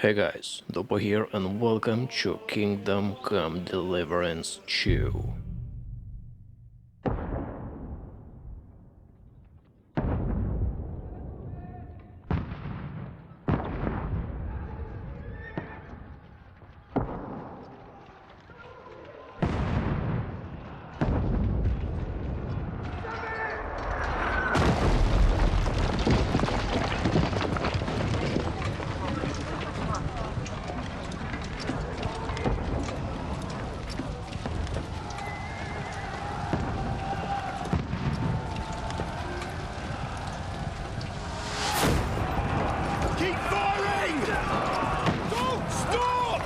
Hey guys, Dopo here and welcome to Kingdom Come Deliverance 2. Keep firing! Don't stop!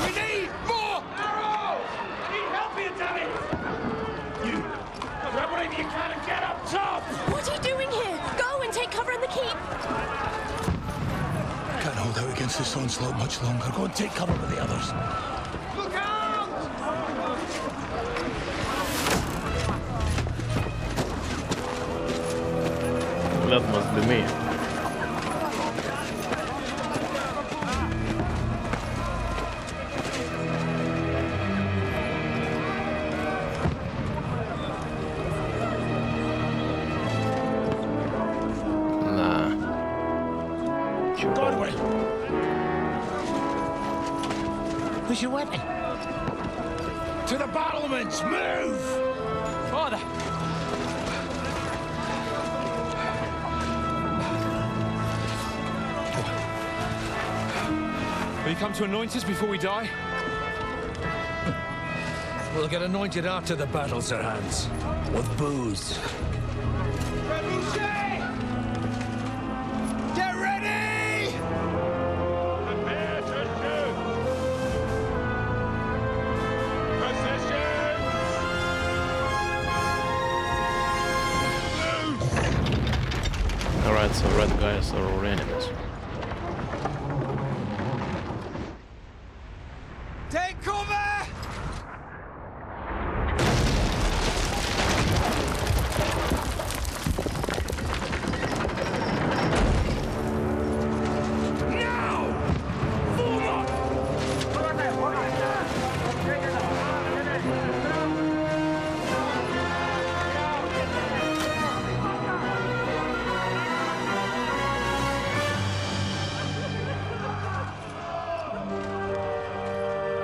We need more arrows! Need help here, damn it! You, grab whatever you can and get up top! What are you doing here? Go and take cover in the keep. Can't hold out against this onslaught much longer. Go and take cover with the others. Look out! That must be me. Nah. Чё Godwin! там? Who's your weapon? To the battlements! Move! Father! Will you come to anoint us before we die? We'll get anointed after the battles are hands. With booze. Get ready! Prepare to shoot! Position! Alright, so red guys are our enemies. Take cover! Now! Form up!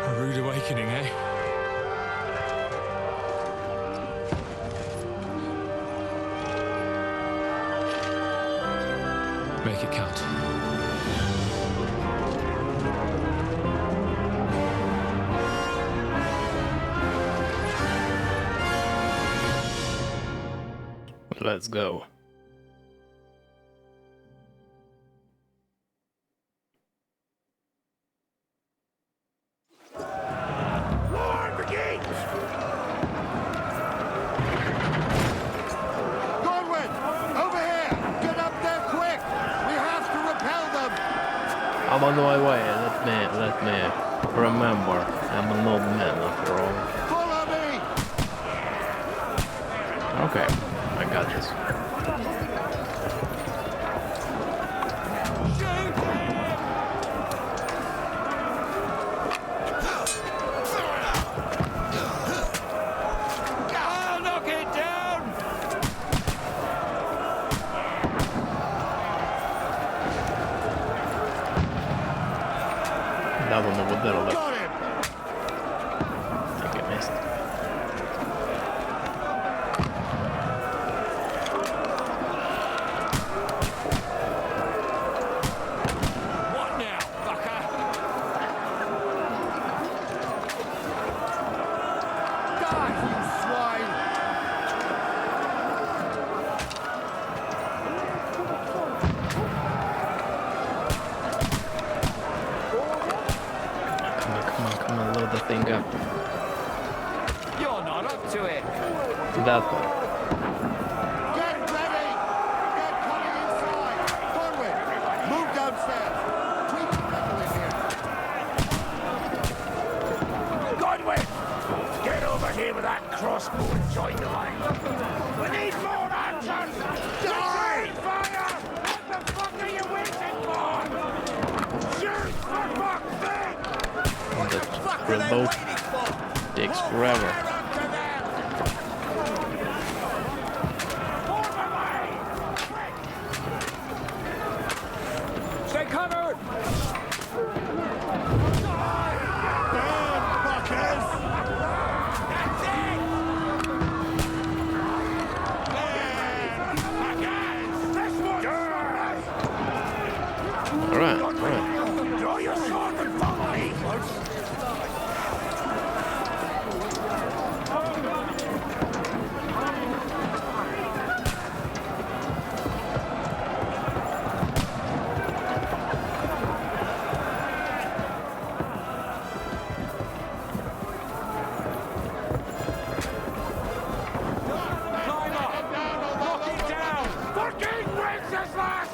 A rude awakening, eh? Make it count. Let's go. War begins! Godwin! Over here! Get up there quick! We have to repel them! I'm on my way. Let me remember. I'm an old man after all. Follow me! Okay, I got this. I'll knock it down! That one over there, look. Got him! I think I missed. What now, fucker? Die, you swine! Come on, load the thing up. You're not up to it. That one. Get ready! They're coming inside! Godwin! Move downstairs! We can handle it school and join the line. We need more action! Die! Fire! What the fuck are you waiting for? Shoot for fuck's sake! And that drill boat takes forever. Stay covered! Alright, alright. Draw your sword and follow me! Climb up! Knock it down! Fucking Wenceslas!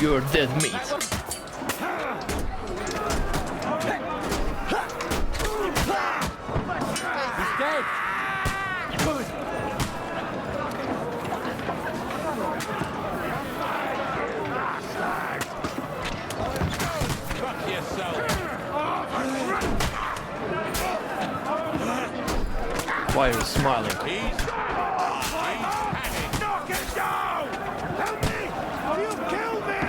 You're dead meat. He's dead! Good! Fuck yourself! Why are you smiling? Knock it down! Help me! You killed me!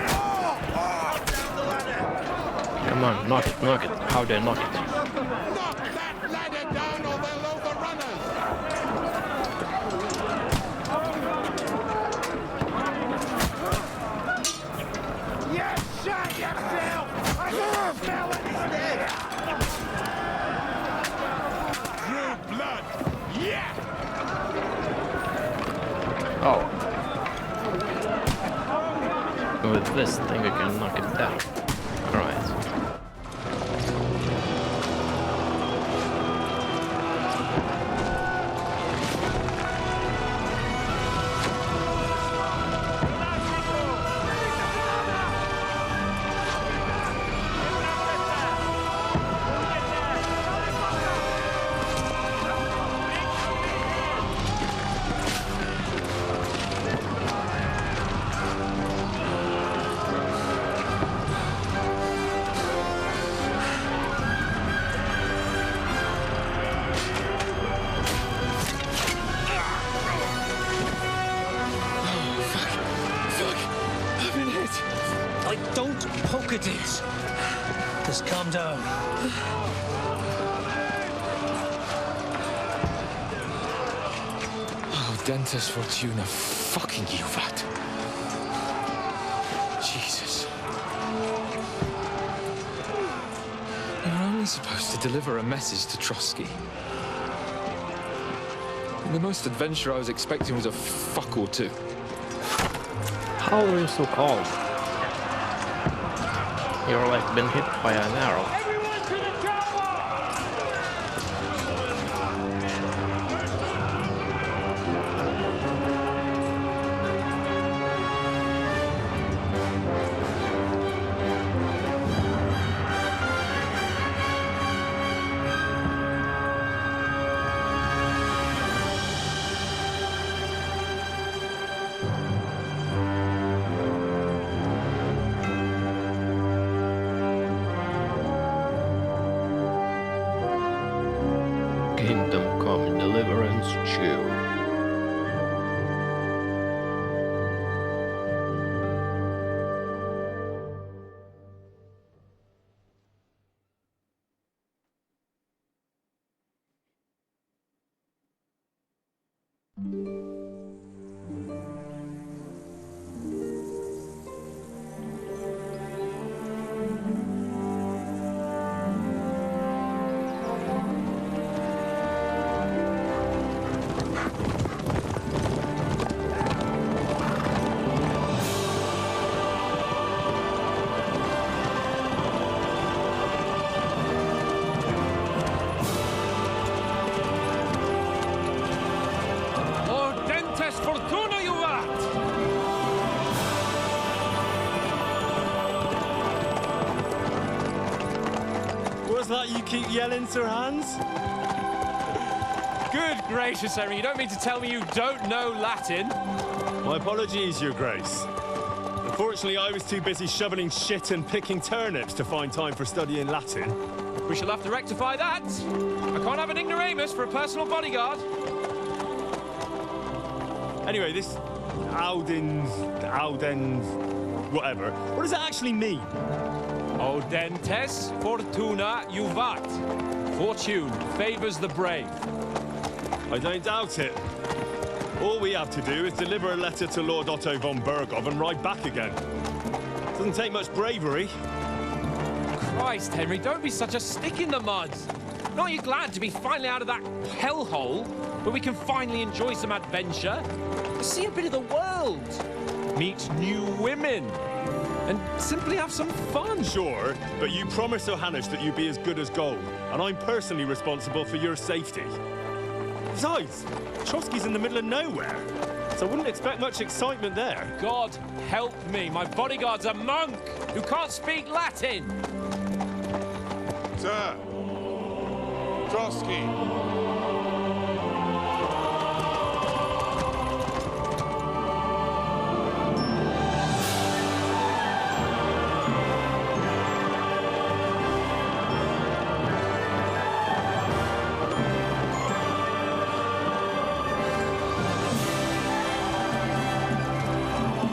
Down the ladder! Come on, knock it, knock it. How do I knock it? Knock that ladder down or they'll overrun us! You shot yourself! I can smell it! He's dead! True blood! Yeah! Oh. With this thing I can knock it down. Alright. Don't poke at it. Just calm down. Oh, Dentes Fortuna, fucking you, that. Jesus. You're only supposed to deliver a message to Trotsky. And the most adventure I was expecting was a fuck or two. How are you so calm? You're like been hit by an arrow. Everyone to the chopper! Kingdom Come Deliverance 2. was that you keep yelling, Sir Hans? Good gracious, Henry, you don't mean to tell me you don't know Latin? My apologies, Your Grace. Unfortunately, I was too busy shoveling shit and picking turnips to find time for studying Latin. We shall have to rectify that. I can't have an ignoramus for a personal bodyguard. Anyway, this Audens, whatever. What does it actually mean? Audentes fortuna juvat. Fortune favors the brave. I don't doubt it. All we have to do is deliver a letter to Lord Otto von Bergov and ride back again. Doesn't take much bravery. Christ, Henry, don't be such a stick in the mud. Aren't you glad to be finally out of that hellhole where we can finally enjoy some adventure? See a bit of the world, meet new women, and simply have some fun. Sure, but you promised Johannes that you'd be as good as gold, and I'm personally responsible for your safety. Besides, Trotsky's in the middle of nowhere, so I wouldn't expect much excitement there. God help me, my bodyguard's a monk who can't speak Latin. Sir! Trotsky!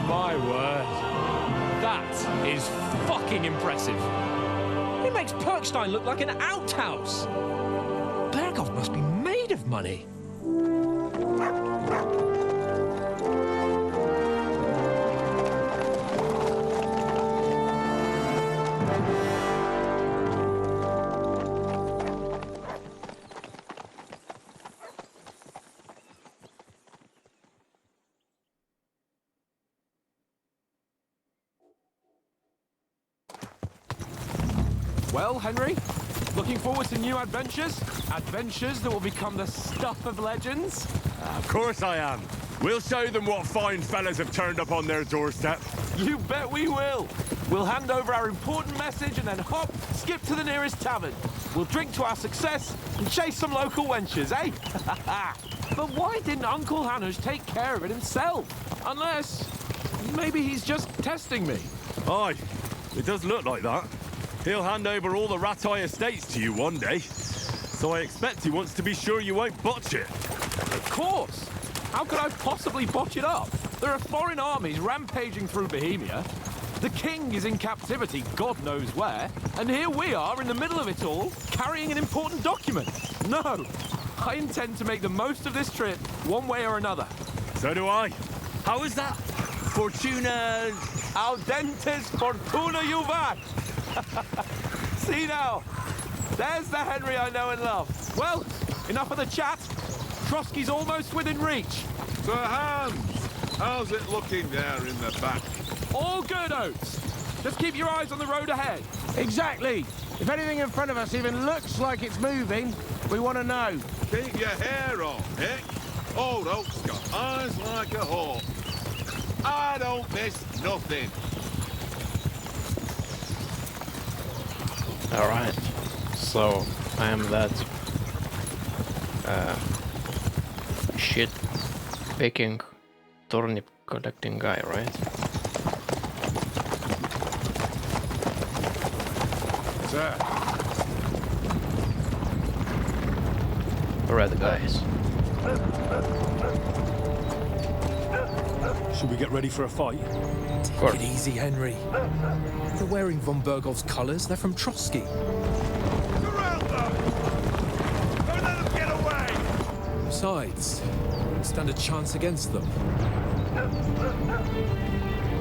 My word. That is fucking impressive. It makes Perkstein look like an outhouse. Bergov must be made of money. Well, Henry, looking forward to new adventures? Adventures that will become the stuff of legends? Of course I am. We'll show them what fine fellas have turned up on their doorstep. You bet we will. We'll hand over our important message and then hop, skip to the nearest tavern. We'll drink to our success and chase some local wenches, eh? But why didn't Uncle Hanush take care of it himself? Unless, maybe he's just testing me. Aye, it does look like that. He'll hand over all the Ratai estates to you one day. So I expect he wants to be sure you won't botch it. Of course. How could I possibly botch it up? There are foreign armies rampaging through Bohemia. The king is in captivity, God knows where. And here we are in the middle of it all, carrying an important document. No, I intend to make the most of this trip, one way or another. So do I. How is that? Fortuna... Audentes fortuna juvat. See now, there's the Henry I know and love. Well, enough of the chat. Trotsky's almost within reach. Sir Hans, how's it looking there in the back? All good, Oates. Just keep your eyes on the road ahead. Exactly. If anything in front of us even looks like it's moving, we want to know. Keep your hair on, eh? Old Oak's got eyes like a hawk. I don't miss nothing. Alright, so I am that shit picking turnip collecting guy, right? Sir. Where are the guys? Should we get ready for a fight? Take it easy, Henry. They're wearing von Bergov's colours. They're from Trotsky. Surround them! Don't let them get away! Besides, we stand a chance against them.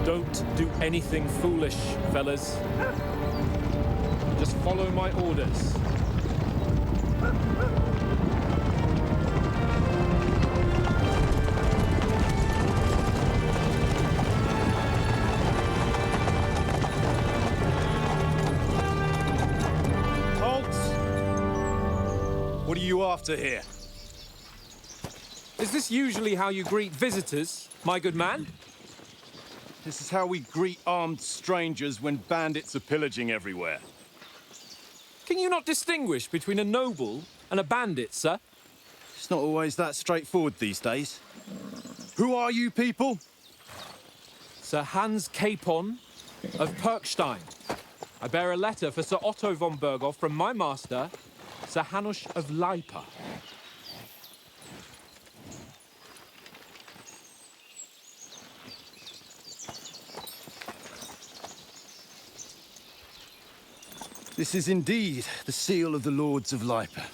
Don't do anything foolish, fellas. Just follow my orders. What are you after here? Is this usually how you greet visitors, my good man? This is how we greet armed strangers when bandits are pillaging everywhere. Can you not distinguish between a noble and a bandit, sir? It's not always that straightforward these days. Who are you people? Sir Hans Capon of Perkstein. I bear a letter for Sir Otto von Berghoff from my master, Sir Hanush of Lipa. This is indeed the seal of the Lords of Lipa.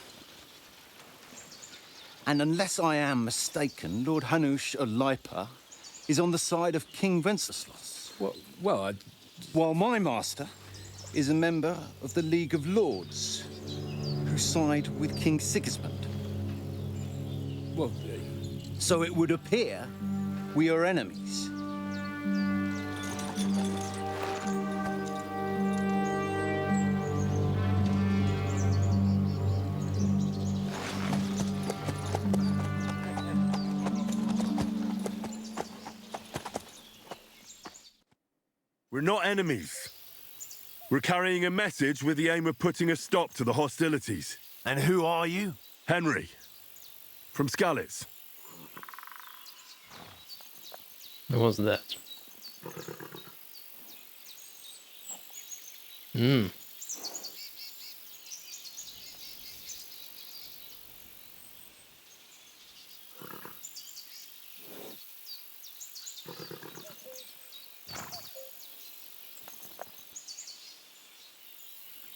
And unless I am mistaken, Lord Hanush of Lipa is on the side of King Wenceslas. While my master is a member of the League of Lords, who side with King Sigismund. So it would appear we are enemies. We're not enemies. We're carrying a message with the aim of putting a stop to the hostilities. And who are you? Henry. From Skalitz. What was that?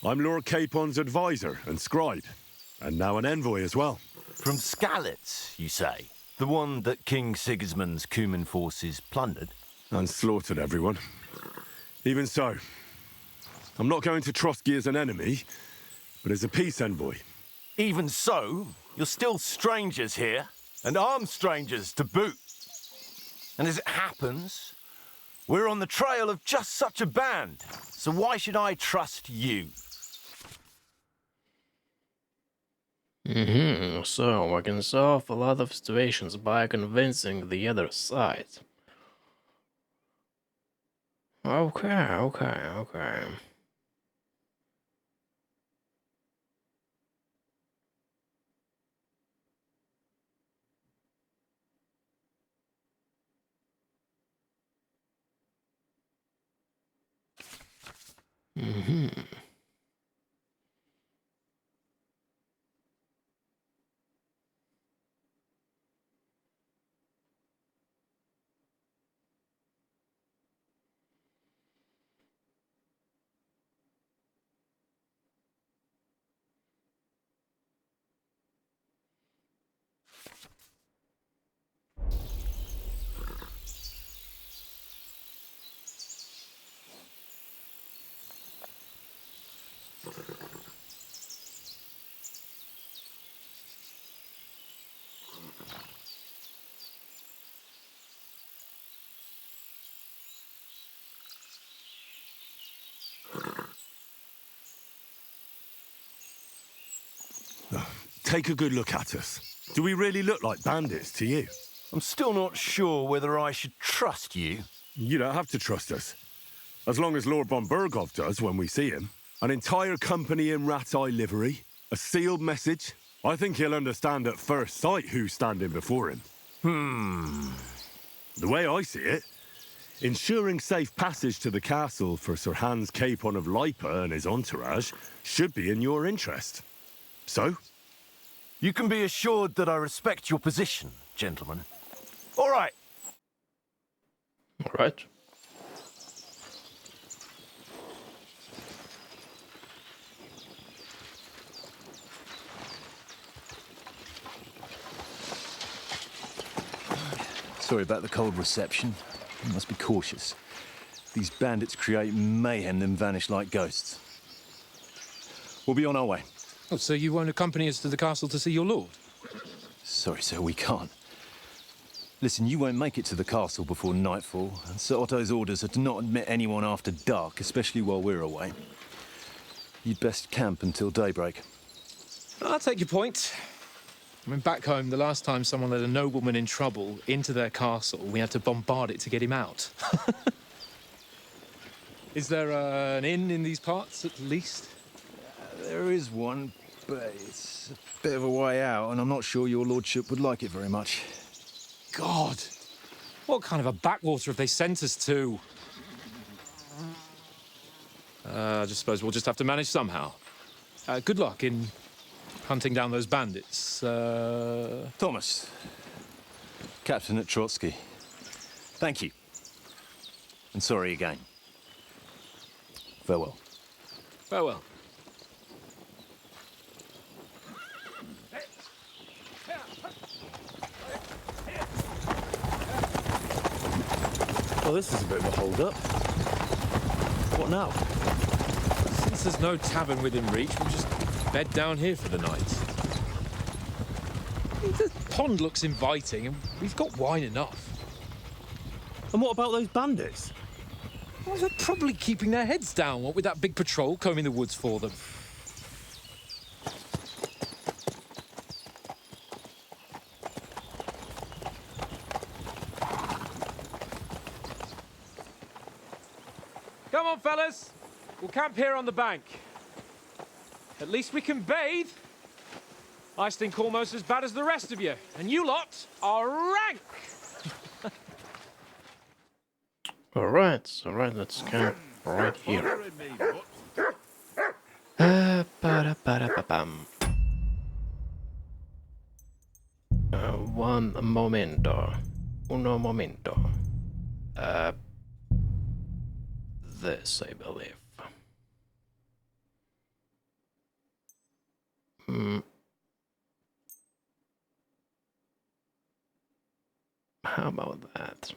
I'm Lord Capon's advisor and scribe, and now an envoy as well. From Skalitz, you say? The one that King Sigismund's Cuman forces plundered? And slaughtered everyone. Even so, I'm not going to Trotsky as an enemy, but as a peace envoy. Even so, you're still strangers here, and armed strangers to boot. And as it happens, we're on the trail of just such a band, so why should I trust you? So I can solve a lot of situations by convincing the other side. Okay. Take a good look at us. Do we really look like bandits to you? I'm still not sure whether I should trust you. You don't have to trust us. As long as Lord von Berghoff does when we see him. An entire company in rat-eye livery, a sealed message. I think he'll understand at first sight who's standing before him. The way I see it, ensuring safe passage to the castle for Sir Hans Capon of Lipa and his entourage should be in your interest. So? You can be assured that I respect your position, gentlemen. All right. All right. Sorry about the cold reception. You must be cautious. These bandits create mayhem then vanish like ghosts. We'll be on our way. Oh, so you won't accompany us to the castle to see your lord? Sorry, sir, we can't. Listen, you won't make it to the castle before nightfall, and Sir Otto's orders are to not admit anyone after dark, especially while we're away. You'd best camp until daybreak. I'll take your point. I mean, back home, the last time someone let a nobleman in trouble into their castle, we had to bombard it to get him out. Is there an inn in these parts, at least? There is one, but it's a bit of a way out, and I'm not sure your lordship would like it very much. God! What kind of a backwater have they sent us to? I just suppose we'll just have to manage somehow. Good luck in hunting down those bandits. Thomas, Captain at Trotsky. Thank you. And sorry again. Farewell. Farewell. Well, this is a bit of a hold-up. What now? Since there's no tavern within reach, we'll just bed down here for the night. The pond looks inviting, and we've got wine enough. And what about those bandits? Well, they're probably keeping their heads down, what with that big patrol combing the woods for them. Come on, fellas. We'll camp here on the bank. At least we can bathe. I stink almost as bad as the rest of you, and you lot are rank! Alright, let's camp right here. One momento. Uno momento. This, I believe. How about that?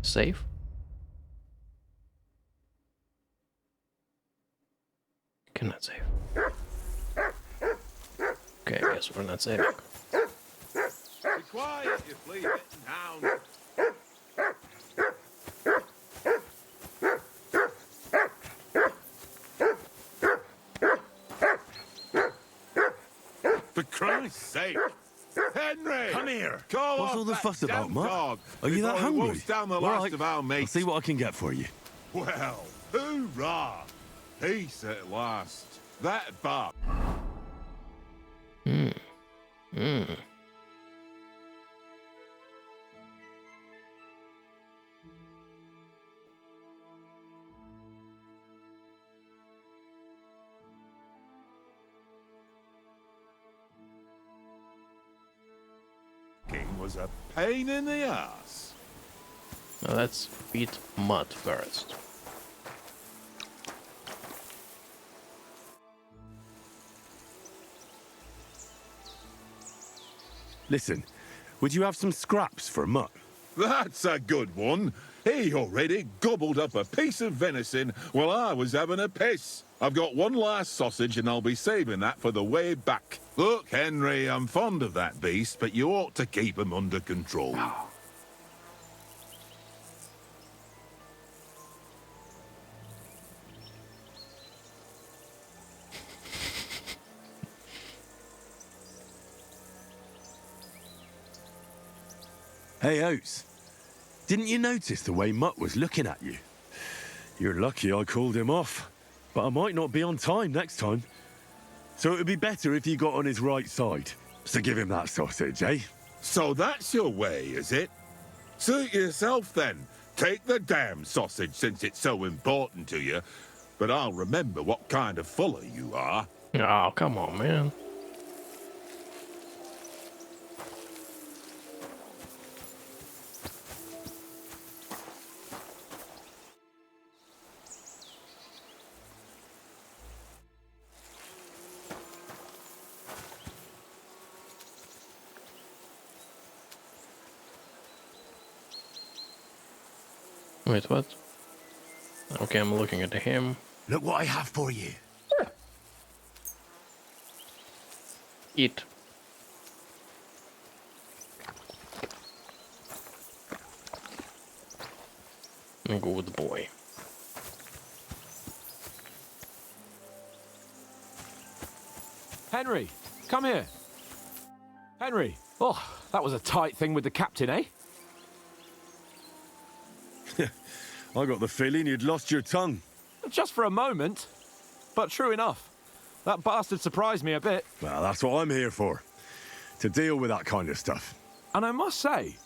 Save? Cannot save. Okay, I guess we're not saving. Be quiet, you flea-bitten hound. For Christ's sake! Henry! Come here! Call What's off all the that fuss about, damn Mutt? dog Are you that before he hungry? wolfs down the All last right, of our I'll mates. see what I can get for you. Well, hoorah! Peace at last. That Bob. King was a pain in the ass. Now let's beat Mud first. Listen, would you have some scraps for Mutt? That's a good one. He already gobbled up a piece of venison while I was having a piss. I've got one last sausage and I'll be saving that for the way back. Look, Henry, I'm fond of that beast, but you ought to keep him under control. Hey, Oates. Didn't you notice the way Mutt was looking at you? You're lucky I called him off, but I might not be on time next time. So it would be better if you got on his right side. So give him that sausage, eh? So that's your way, is it? Suit yourself, then. Take the damn sausage since it's so important to you. But I'll remember what kind of fuller you are. Oh, come on, man. Wait, what? Okay, I'm looking at him. Look what I have for you. Eat. Good boy. Henry, come here. Henry. Oh, that was a tight thing with the captain, eh? I got the feeling you'd lost your tongue. Just for a moment. But true enough. That bastard surprised me a bit. Well, that's what I'm here for. To deal with that kind of stuff. And I must say,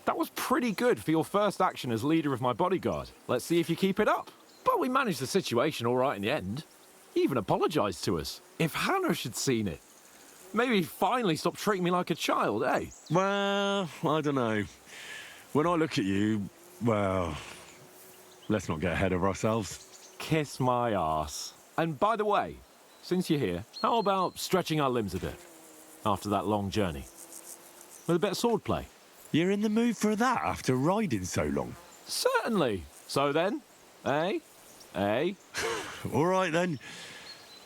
that was pretty good for your first action as leader of my bodyguard. Let's see if you keep it up. But we managed the situation all right in the end. He even apologised to us. If Hanush had seen it, maybe he'd finally stop treating me like a child, eh? Well, I don't know. When I look at you, well, let's not get ahead of ourselves. Kiss my arse. And by the way, since you're here, how about stretching our limbs a bit after that long journey? With a bit of swordplay. You're in the mood for that after riding so long? Certainly. So then, eh? Eh? All right then.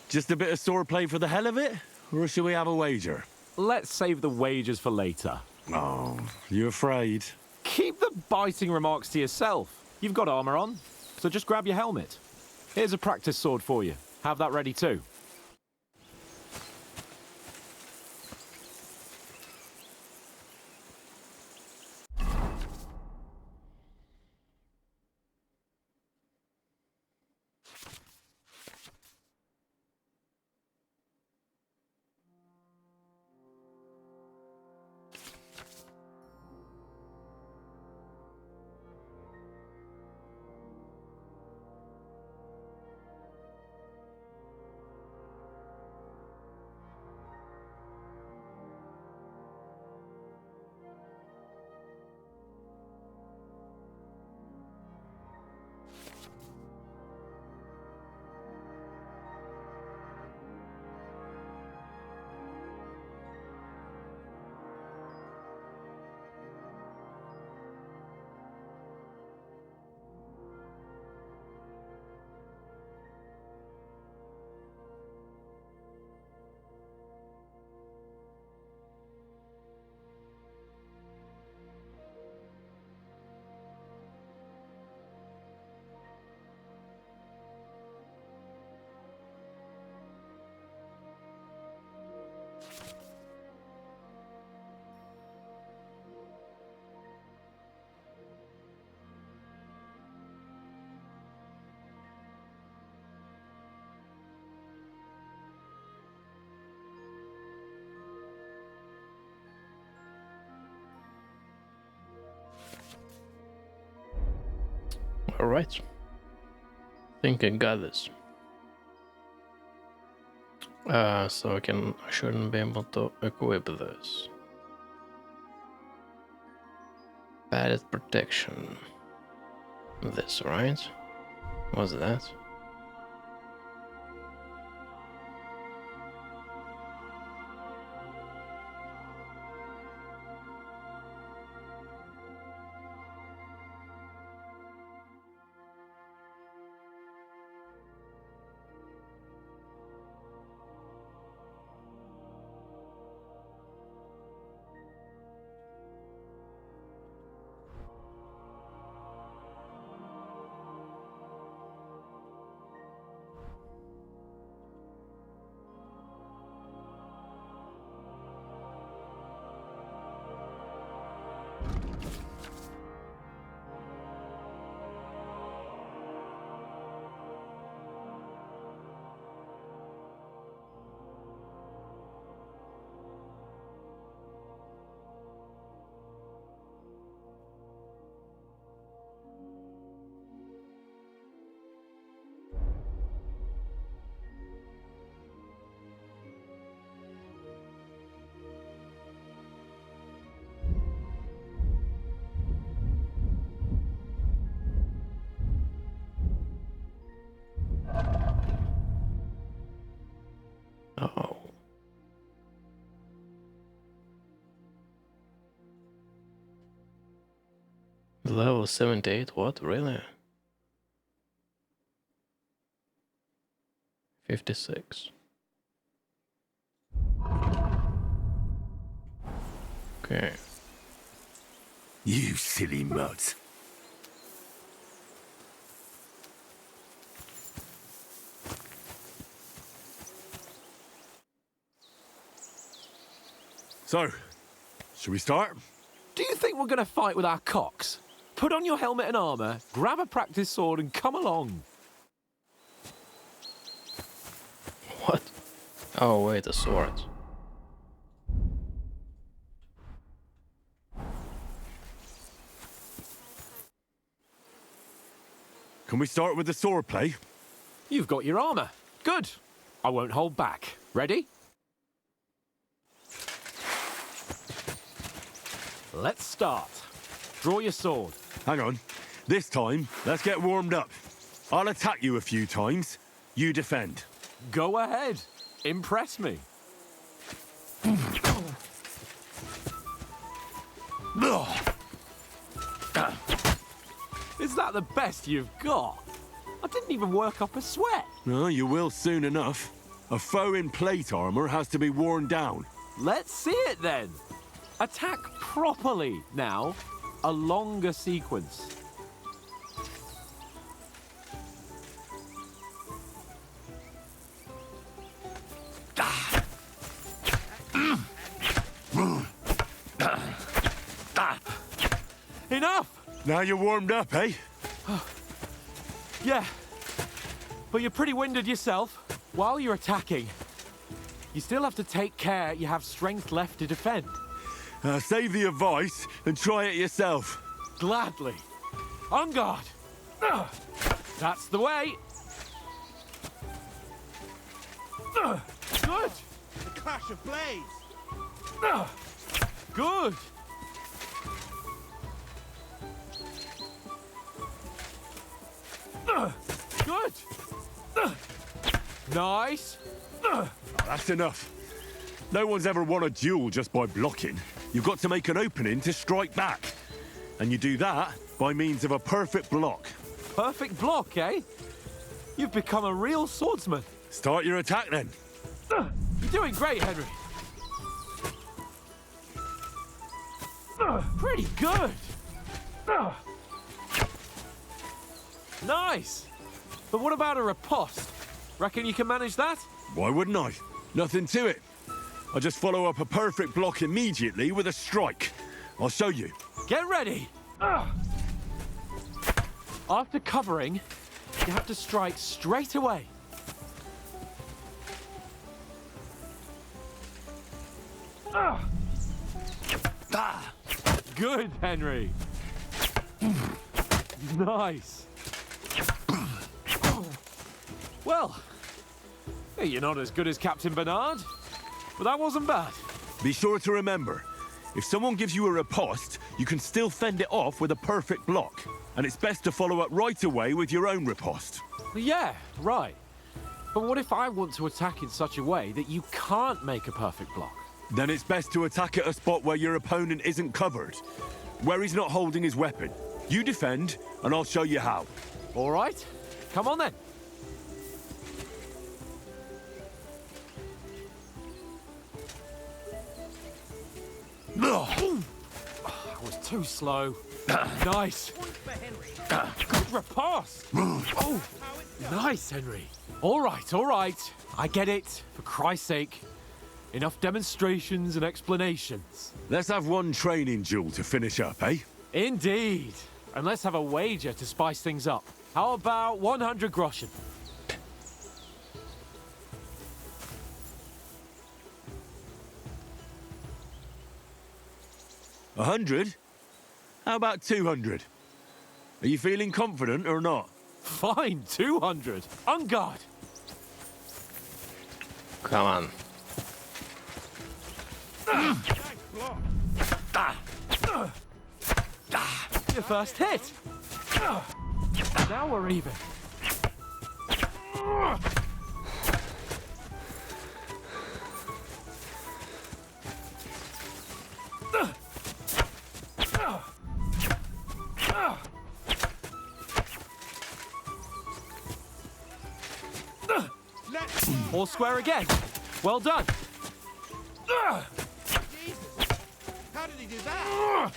Just a bit of swordplay for the hell of it? Or shall we have a wager? Let's save the wagers for later. Oh, you afraid? Keep the biting remarks to yourself. You've got armour on, so just grab your helmet. Here's a practice sword for you. Have that ready too. Alright. Think I got this. So I shouldn't be able to equip this. Padded protection. This, right? What's that? Oh. Level 78, what? Really? 56. Okay. You silly mutt. So, should we start? Do you think we're going to fight with our cocks? put on your helmet and armour, grab a practice sword and come along. What? Oh, wait, a sword. Can we start with the sword play? You've got your armour. Good. I won't hold back. Ready? Let's start. Draw your sword. Hang on. This time, let's get warmed up. I'll attack you a few times. You defend. Go ahead. Impress me. Is that the best you've got? I didn't even work up a sweat. No, you will soon enough. A foe in plate armour has to be worn down. Let's see it then. Attack properly now. A longer sequence. Enough! Now you're warmed up, eh? Yeah, but you're pretty winded yourself. While you're attacking, you still have to take care you have strength left to defend. Save the advice and try it yourself. Gladly. On guard. That's the way. Good. The clash of blades. Good. Good. Nice. Oh, that's enough. No one's ever won a duel just by blocking. You've got to make an opening to strike back. And you do that by means of a perfect block. Perfect block, eh? You've become a real swordsman. Start your attack then. You're doing great, Henry. Pretty good. Nice. But what about a riposte? Reckon you can manage that? Why wouldn't I? Nothing to it. I just follow up a perfect block immediately with a strike. I'll show you. Get ready. After covering, you have to strike straight away. Good, Henry. Nice. Well, you're not as good as Captain Bernard, but that wasn't bad. Be sure to remember, if someone gives you a riposte, you can still fend it off with a perfect block. And it's best to follow up right away with your own riposte. Yeah, right. But what if I want to attack in such a way that you can't make a perfect block? Then it's best to attack at a spot where your opponent isn't covered, where he's not holding his weapon. You defend, and I'll show you how. All right, come on then. I was too slow. Nice. Good riposte. Oh, nice, Henry. All right, all right. I get it. For Christ's sake. Enough demonstrations and explanations. Let's have one training duel to finish up, eh? Indeed. And let's have a wager to spice things up. How about 100 groschen? A 100? How about 200? Are you feeling confident or not? Fine, 200. On guard. Come on. Your first hit. Now we're even. All square again. Well done. Jesus! How did he do that?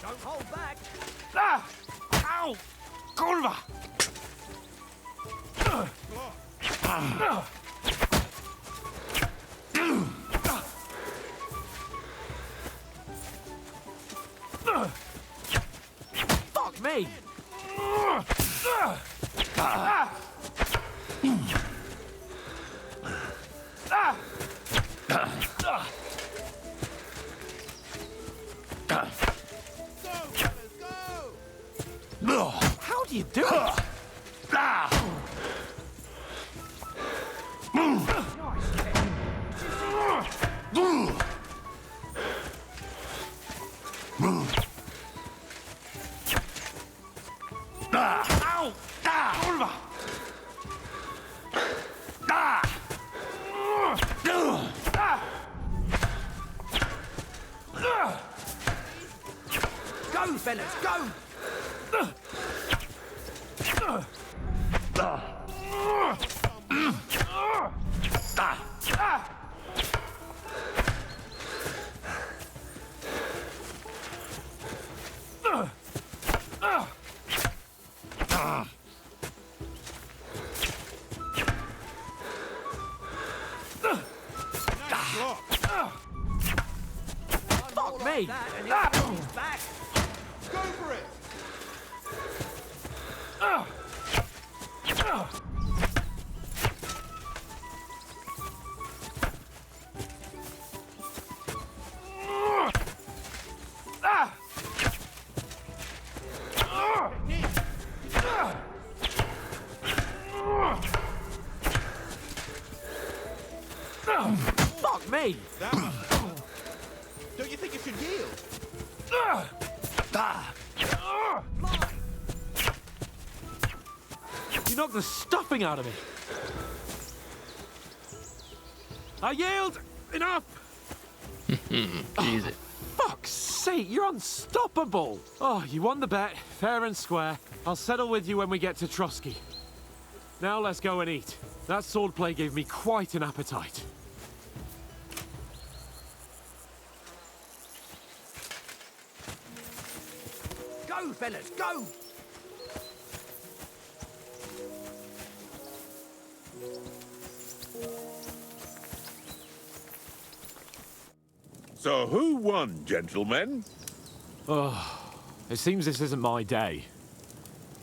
Don't hold back. Ow! Kurwa! Fuck me! How do you do it? Ow! Kurwa! Go, fellas, go! Fuck me! Back. Go for it! Fuck me! Don't you think you should yield? You knocked the stuffing out of me. I yield! Enough! Jesus. Fuck's sake, you're unstoppable! Oh, you won the bet, fair and square. I'll settle with you when we get to Trotsky. Now let's go and eat. That swordplay gave me quite an appetite. Go, fellas, go! So who won, gentlemen? It seems this isn't my day.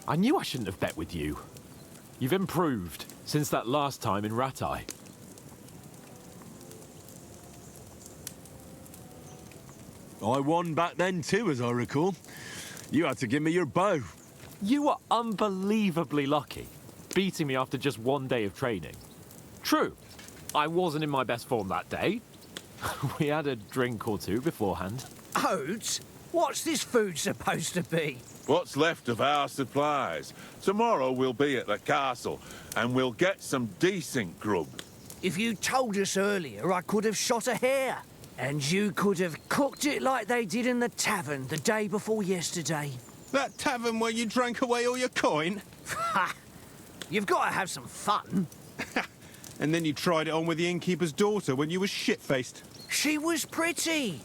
I knew I shouldn't have bet with you. You've improved since that last time in Ratai. I won back then too, as I recall. You had to give me your bow. You were unbelievably lucky, beating me after just one day of training. True, I wasn't in my best form that day. We had a drink or two beforehand. Oats? What's this food supposed to be? What's left of our supplies. Tomorrow we'll be at the castle, and we'll get some decent grub. If you told us earlier, I could have shot a hare. And you could have cooked it like they did in the tavern the day before yesterday. That tavern where you drank away all your coin? Ha! You've got to have some fun. And then you tried it on with the innkeeper's daughter when you were shit-faced. She was pretty.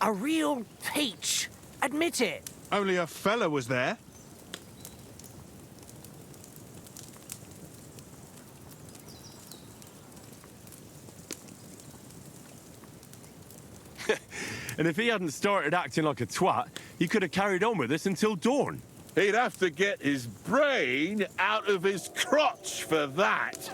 A real peach. Admit it. Only a fella was there. And if he hadn't started acting like a twat, he could have carried on with us until dawn. He'd have to get his brain out of his crotch for that.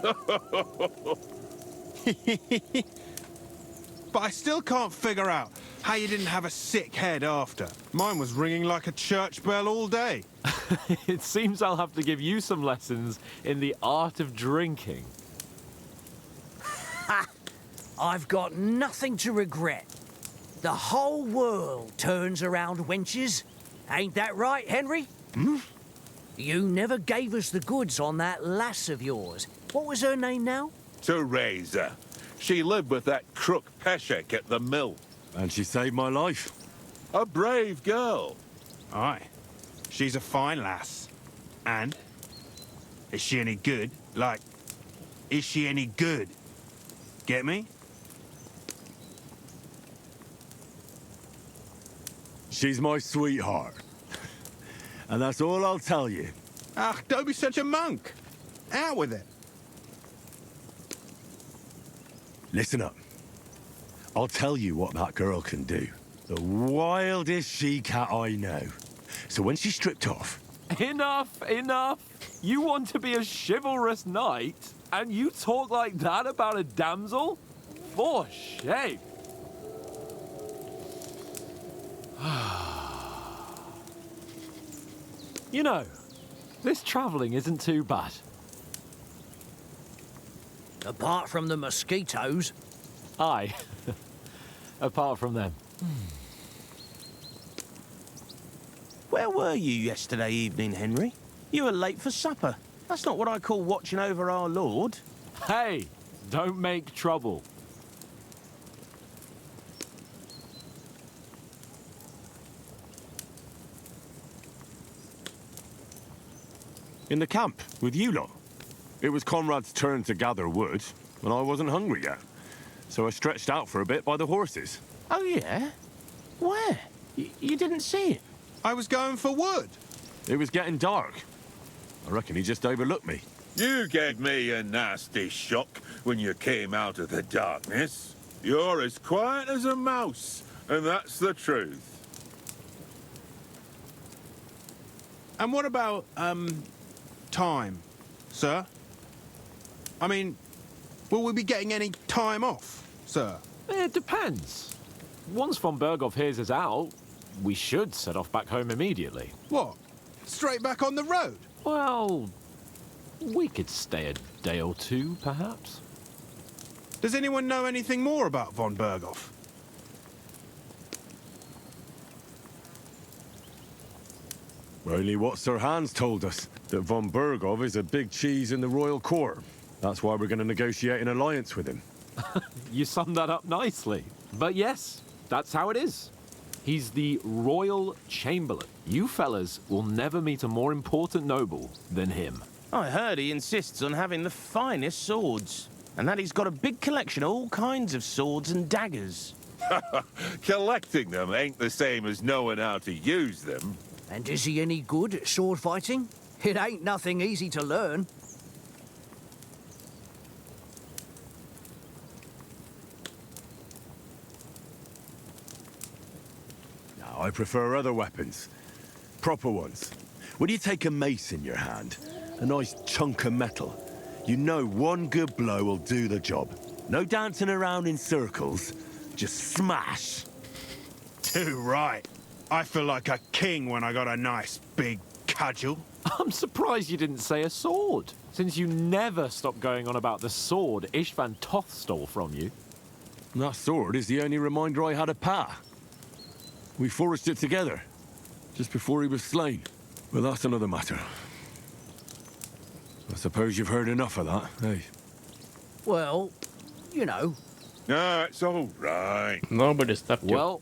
But I still can't figure out how you didn't have a sick head after. Mine was ringing like a church bell all day. It seems I'll have to give you some lessons in the art of drinking. Ha! I've got nothing to regret. The whole world turns around wenches. Ain't that right, Henry? Hmm? You never gave us the goods on that lass of yours. What was her name now? Teresa. She lived with that crook Peshek at the mill. And she saved my life. A brave girl. Aye. She's a fine lass. And? Is she any good? Like, is she any good? Get me? She's my sweetheart. And that's all I'll tell you. Ah, don't be such a monk. Out with it. Listen up. I'll tell you what that girl can do. The wildest she-cat I know. So when she's stripped off... Enough, enough. You want to be a chivalrous knight, and you talk like that about a damsel? For shame. You know, this travelling isn't too bad. Apart from the mosquitoes. Aye. Apart from them. Where were you yesterday evening, Henry? You were late for supper. That's not what I call watching over our Lord. Hey, don't make trouble. In the camp, with you lot. It was Conrad's turn to gather wood, and I wasn't hungry yet. So I stretched out for a bit by the horses. Oh, yeah? Where? You didn't see it? I was going for wood. It was getting dark. I reckon he just overlooked me. You gave me a nasty shock when you came out of the darkness. You're as quiet as a mouse, and that's the truth. And what about, time, sir? I mean, will we be getting any time off, sir? It depends. Once von Berghoff hears us out, we should set off back home immediately. What? Straight back on the road? Well, we could stay a day or two, perhaps. Does anyone know anything more about von Berghoff? Only what Sir Hans told us, that von Berghoff is a big cheese in the royal court. That's why we're going to negotiate an alliance with him. You summed that up nicely. But yes, that's how it is. He's the royal chamberlain. You fellas will never meet a more important noble than him. I heard he insists on having the finest swords, and that he's got a big collection of all kinds of swords and daggers. Collecting them ain't the same as knowing how to use them. And is he any good at sword fighting? It ain't nothing easy to learn. No, I prefer other weapons. Proper ones. When you take a mace in your hand, a nice chunk of metal, you know one good blow will do the job. No dancing around in circles, just smash. Too right. I feel like a king when I got a nice big cudgel. I'm surprised you didn't say a sword, since you never stop going on about the sword Ishvan Toth stole from you. That sword is the only reminder I had of Pa. We forged it together, just before he was slain. But that's another matter. I suppose you've heard enough of that, eh? Well, you know. No, it's all right. Nobody stopped you. Well,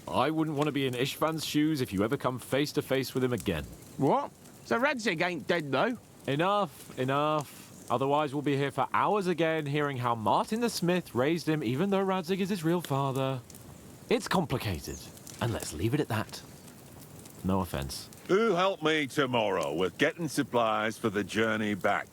I wouldn't want to be in Ishvan's shoes if you ever come face to face with him again. What? So Radzig ain't dead, though? Enough, enough. Otherwise, we'll be here for hours again, hearing how Martin the Smith raised him, even though Radzig is his real father. It's complicated, and let's leave it at that. No offense. Who help me tomorrow with getting supplies for the journey back?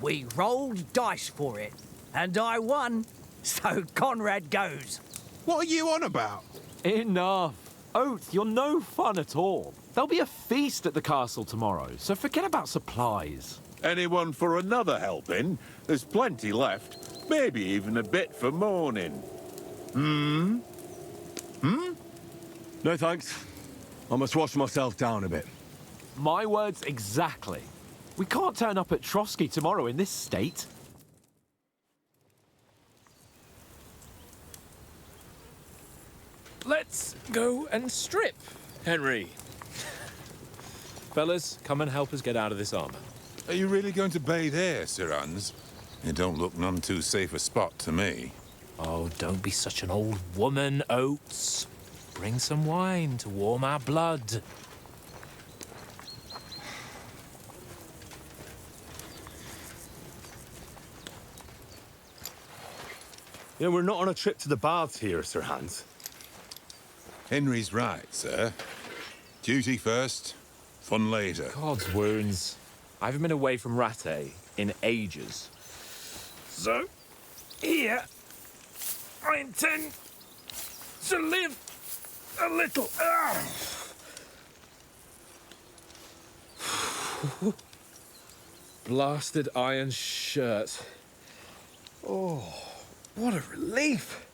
We rolled dice for it, and I won. So Conrad goes. What are you on about? Enough. Oath, you're no fun at all. There'll be a feast at the castle tomorrow, so forget about supplies. Anyone for another helping? There's plenty left. Maybe even a bit for morning. No thanks. I must wash myself down a bit. My words exactly. We can't turn up at Trotsky tomorrow in this state. Let's go and strip, Henry. Fellas, come and help us get out of this armor. Are you really going to bathe here, Sir Hans? It don't look none too safe a spot to me. Oh, don't be such an old woman, Oates. Bring some wine to warm our blood. You know, we're not on a trip to the baths here, Sir Hans. Henry's right, sir. Duty first, fun later. God's wounds. I haven't been away from Rattay in ages. So, here, I intend to live a little. Blasted iron shirt. Oh, what a relief.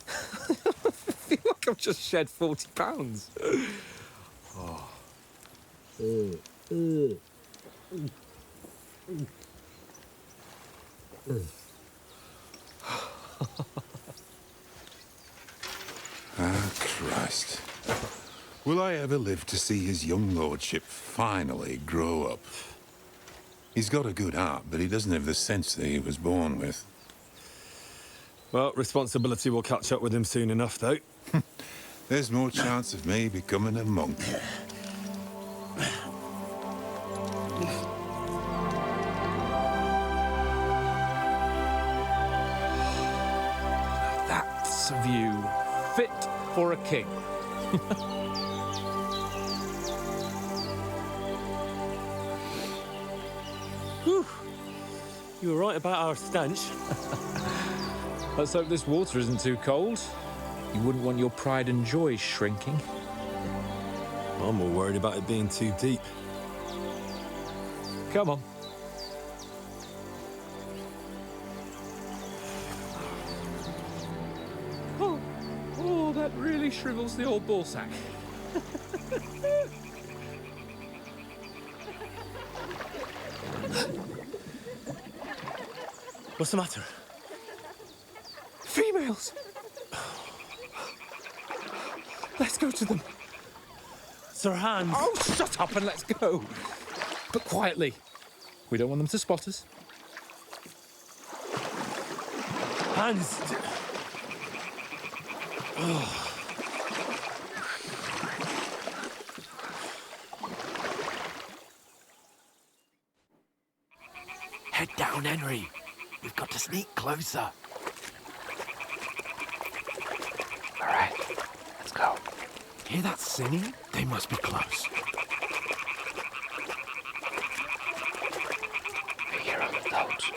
I feel like I've just shed 40 pounds. Oh. Ah, Christ. Will I ever live to see his young lordship finally grow up? He's got a good heart, but he doesn't have the sense that he was born with. Well, responsibility will catch up with him soon enough, though. There's more chance of me becoming a monk. That's a view fit for a king. Whew. You were right about our stench. Let's hope this water isn't too cold. You wouldn't want your pride and joy shrinking. I'm more worried about it being too deep. Come on. Oh, that really shrivels the old ball sack. What's the matter? Females! Let's go to them. Sir Hans. Oh, shut up and let's go. But quietly. We don't want them to spot us. Hans. Oh. Head down, Henry. We've got to sneak closer. All right, let's go. Hear that singing? They must be close. I hear other notes.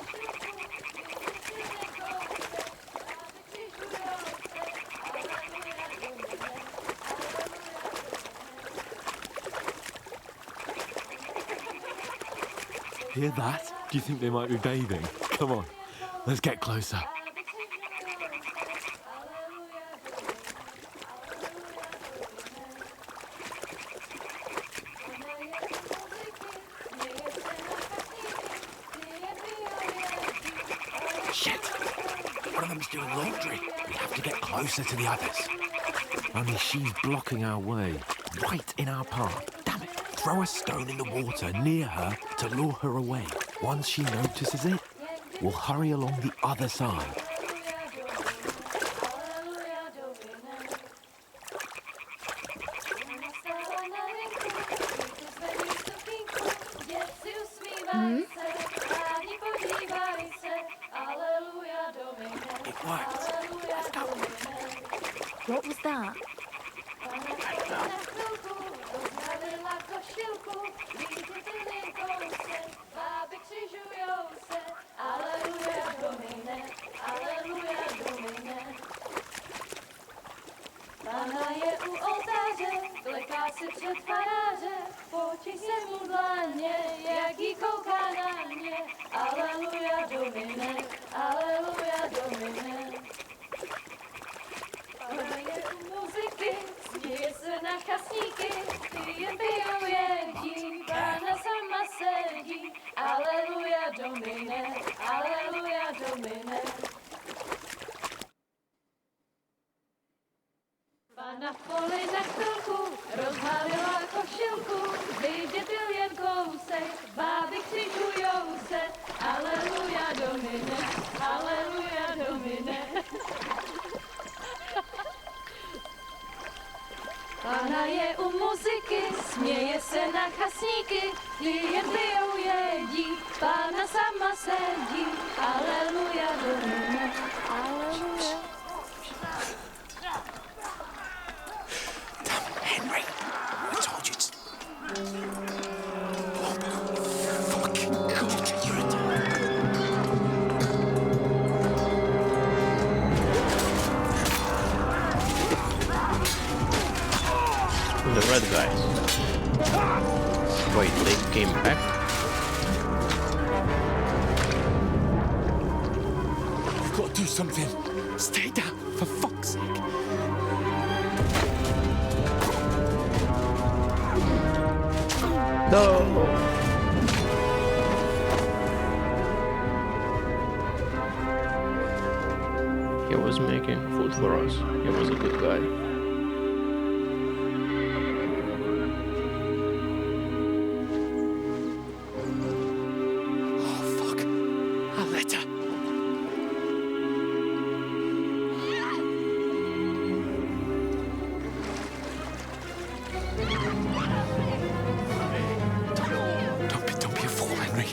Hear that? Do you think they might be bathing? Come on, let's get closer. Shit! One of them's doing laundry. We have to get closer to the others. Only she's blocking our way, right in our path. Damn it! Throw a stone in the water near her to lure her away. Once she notices it, we'll hurry along the other side. It worked. Let's go. What was that? Pána je u oltáře, vleká se před faráře, potí se mu dlaně, jak jí kouká na mě. Aleluja, Domine, aleluja, Domine. Pána je u muziky, směje se na chasníky, ty jen pijou jedí, Pána sama sedí. Aleluja, Domine, aleluja, Domine. Pána v poli na chvilku rozhálila košilku, vidět byl jen kousek, báby křižujou se. Aleluja, Domine, aleluja, Domine. Pána je u muziky, směje se na chasníky, ty jen pijou jedí, Pána sama sedí. Aleluja, Domine, aleluja. the red guys. Wait, they came back? We've got to do something. Stay down, for fuck's sake. No! He was making food for us. He was a good guy. Oh, fuck. A letter. Don't be a fool, Henry.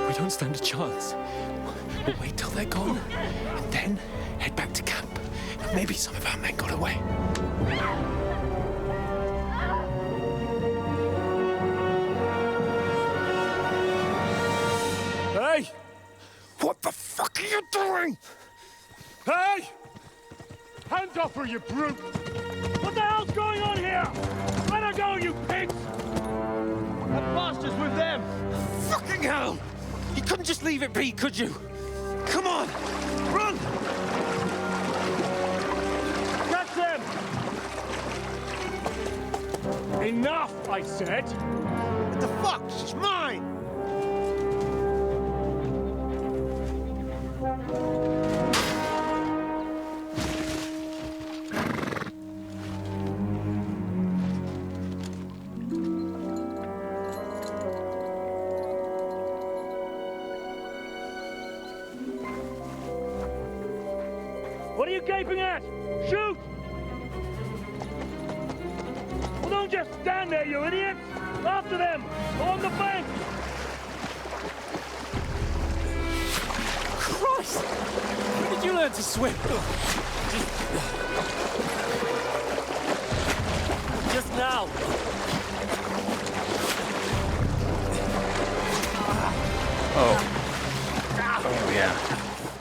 We don't stand a chance. We'll wait till they're gone, and then head back to camp. Maybe some of our men got away. Hey! What the fuck are you doing? Hey! Hands off her, you brute! What the hell's going on here? Let her go, you pigs! That bastard's with them! Fucking hell! You couldn't just leave it be, could you? Come on! Run! Catch them! Enough, I said! What the fuck? She's mine! What are you gaping at? Shoot! Well, don't just stand there, you idiots! After them! On the bank! Christ! When did you learn to swim? Just now! Oh. Oh, yeah.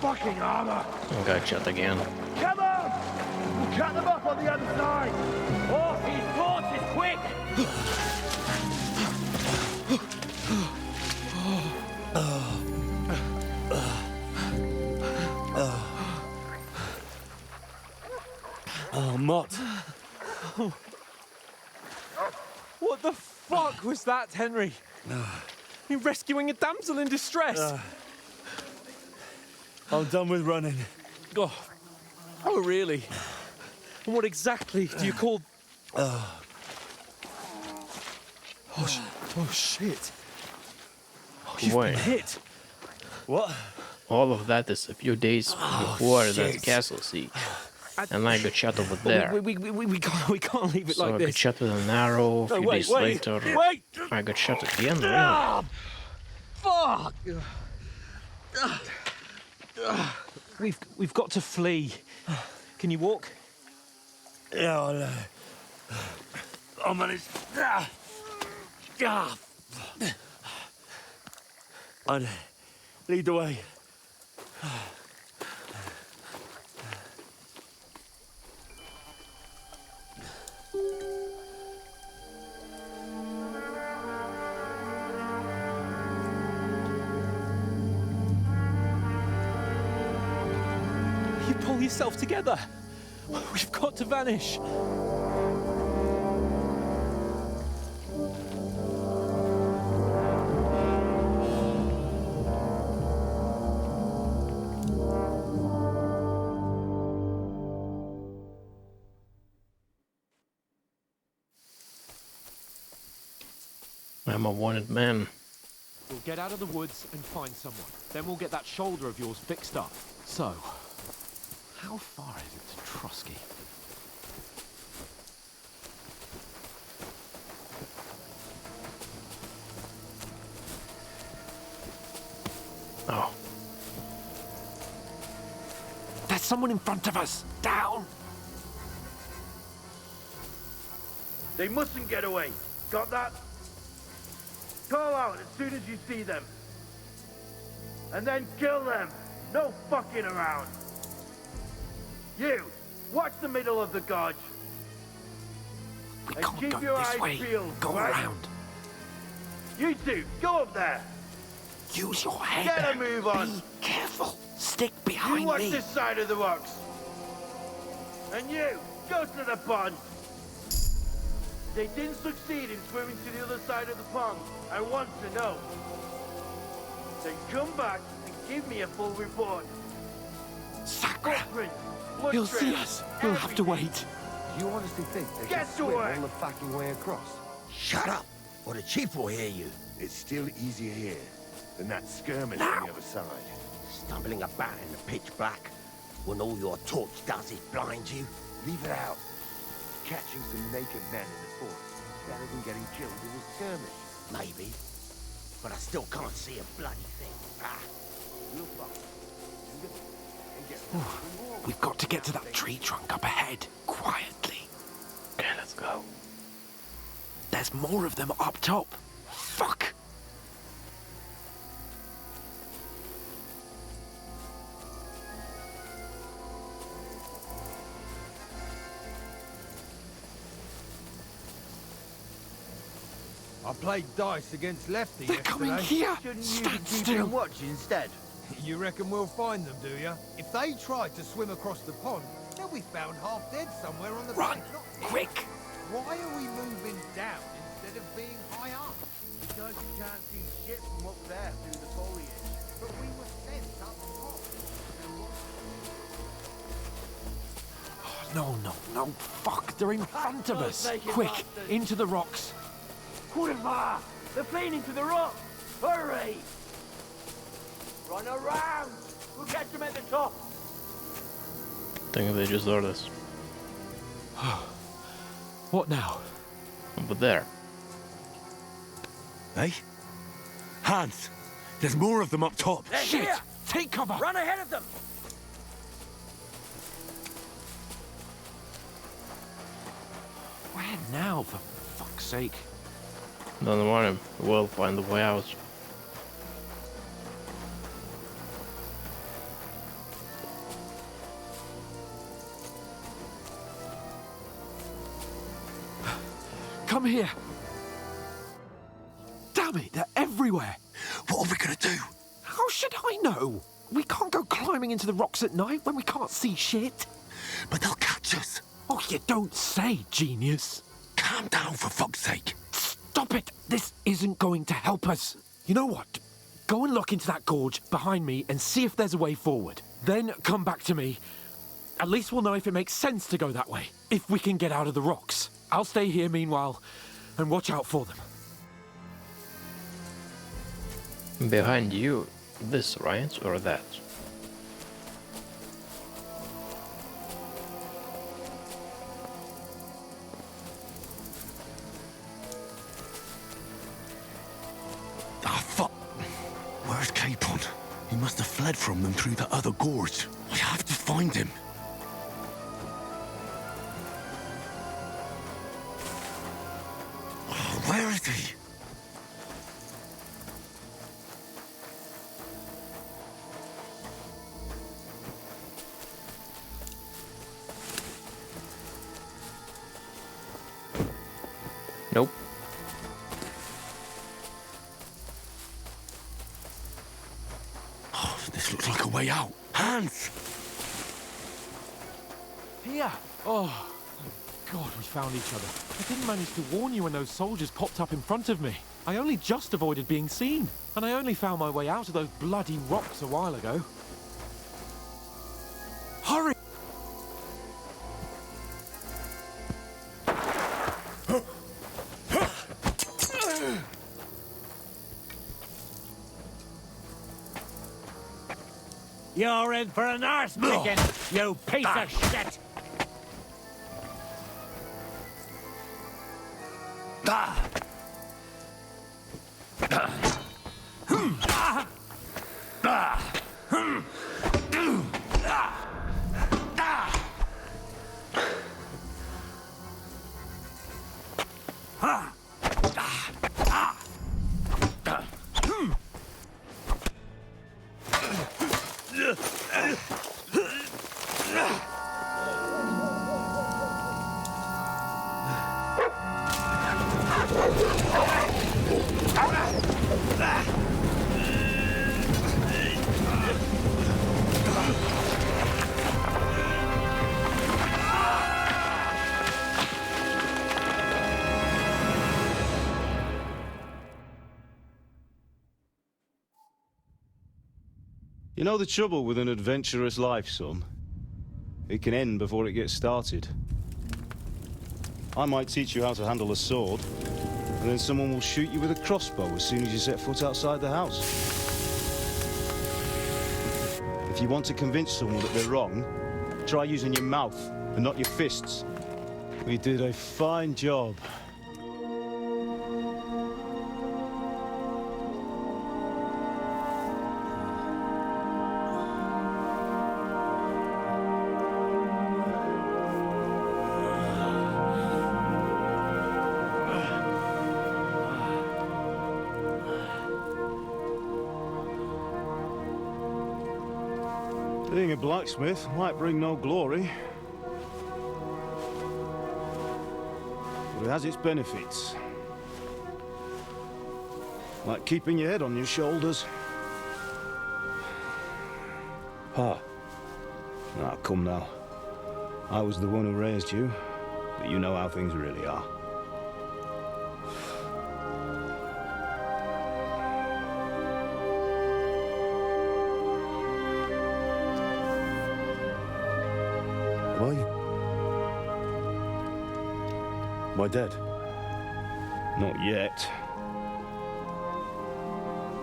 Fucking armor! I got shot again. Come on! We'll cut them off on the other side! Horses, horses, quick! Oh, Mott. What the fuck was that, Henry? You rescuing a damsel in distress? I'm done with running. Oh, really? And what exactly do you call... Oh, shit. Oh, you've Wait. been hit. What? All of that is a few days before that castle siege. And I got shot over there. We can't leave it So like I this. got shot with an arrow. A few days later, I got shot again. Really? Fuck! We've got to flee. Can you walk? Yeah, I'll manage. I'd lead the way. You pull yourself together. We've got to vanish. I'm a wanted man. We'll get out of the woods and find someone. Then we'll get that shoulder of yours fixed up. So, how far is it to Trusky? Oh. There's someone in front of us! Down! They mustn't get away. Got that? Call out as soon as you see them. And then kill them. No fucking around. You, watch the middle of the gorge. We And can't keep go your this eyes way. peeled, Go right? around. You two, go up there. Use your head. Get a move on. Be careful. Stick behind You watch me. this side of the rocks. And you, go to the pond. They didn't succeed in swimming to the other side of the pond. I want to know. Then come back and give me a full report. Sacra! Footprints, He'll blood see trails, us. We'll have to everything. wait. Do you honestly think they Get can to swim work. all the fucking way across? Shut up, or the chief will hear you. It's still easier here than that skirmish Now. on the other side. Stumbling about in the pitch black, when all your torch does is blind you. Leave it out. Catching some naked men in the forest is better than getting killed in a skirmish. Maybe, but I still can't see a bloody thing. Ah. We'll follow. And get We've got to get to that tree trunk up ahead, quietly. Okay, let's go. There's more of them up top. Fuck! I played dice against Lefty They're yesterday. coming here! Shouldn't you Stand be keeping still. watch instead? You reckon we'll find them, do you? If they try to swim across the pond, they'll be found half dead somewhere on the Run! bank. Not here. Quick! Why are we moving down instead of being high up? Because you can't see shit from up there through the foliage. But we were sent up top. No, no, no. Fuck, they're in front of us. naked Quick, bastards. into the rocks. Kurva! They're fleeing into the rock! Hurry! Run around! We'll catch them at the top! I think they just saw this. What now? Over there. Hey? Hans! There's more of them up top. They're Shit! here! Take cover! Run ahead of them! Where now, for fuck's sake? Don't worry, we'll find the way out. Come here! Damn it, they're everywhere! What are we gonna do? How should I know? We can't go climbing into the rocks at night when we can't see shit. But they'll catch us. Oh, you don't say, genius. Calm down, for fuck's sake. Stop it! This isn't going to help us. You know what? Go and look into that gorge behind me and see if there's a way forward. Then come back to me. At least we'll know if it makes sense to go that way. If we can get out of the rocks. I'll stay here meanwhile and watch out for them. Behind you, this, right? Or that? Ah, fuck. Where's Capon? He must have fled from them through the other gorge. I have to find him. Oh, where is he? Nope. Oh, this looks like a way out. Hans! Here! Oh, thank God we found each other. I didn't manage to warn you when those soldiers popped up in front of me. I only just avoided being seen. And I only found my way out of those bloody rocks a while ago. Hurry! You're in for an arse picking, you piece of shit! You know the trouble with an adventurous life, son? It can end before it gets started. I might teach you how to handle a sword, and then someone will shoot you with a crossbow as soon as you set foot outside the house. If you want to convince someone that they're wrong, try using your mouth and not your fists. We did a fine job. Being a blacksmith might bring no glory, but it has its benefits. Like keeping your head on your shoulders. Pa. Ah, come now. I was the one who raised you, but you know how things really are. Am I dead? Not yet.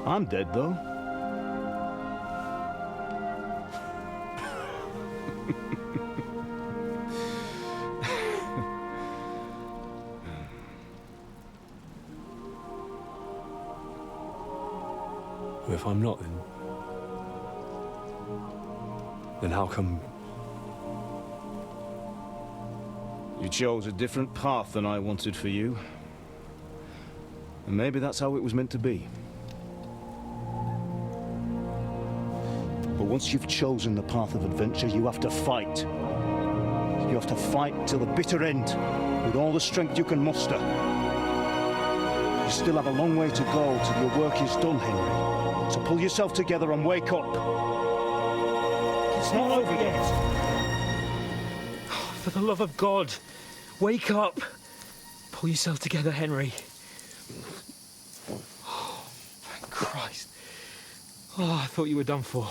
I'm dead, though. If I'm not, then how come... You chose a different path than I wanted for you. And maybe that's how it was meant to be. But once you've chosen the path of adventure, you have to fight. You have to fight till the bitter end, with all the strength you can muster. You still have a long way to go till your work is done, Henry. So pull yourself together and wake up. It's not over yet. For the love of God, wake up. Pull yourself together, Henry. Oh, thank Christ. Oh, I thought you were done for.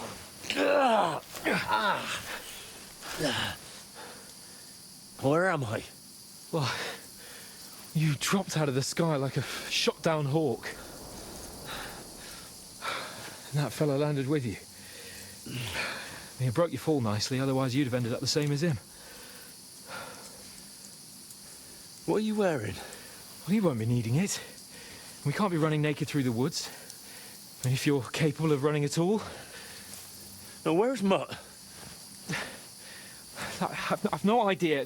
Where am I? Well, you dropped out of the sky like a shot-down hawk. And that fella landed with you. You broke your fall nicely, otherwise you'd have ended up the same as him. What are you wearing? Well, you won't be needing it. We can't be running naked through the woods. And if you're capable of running at all. Now, where's Mutt? I've no idea.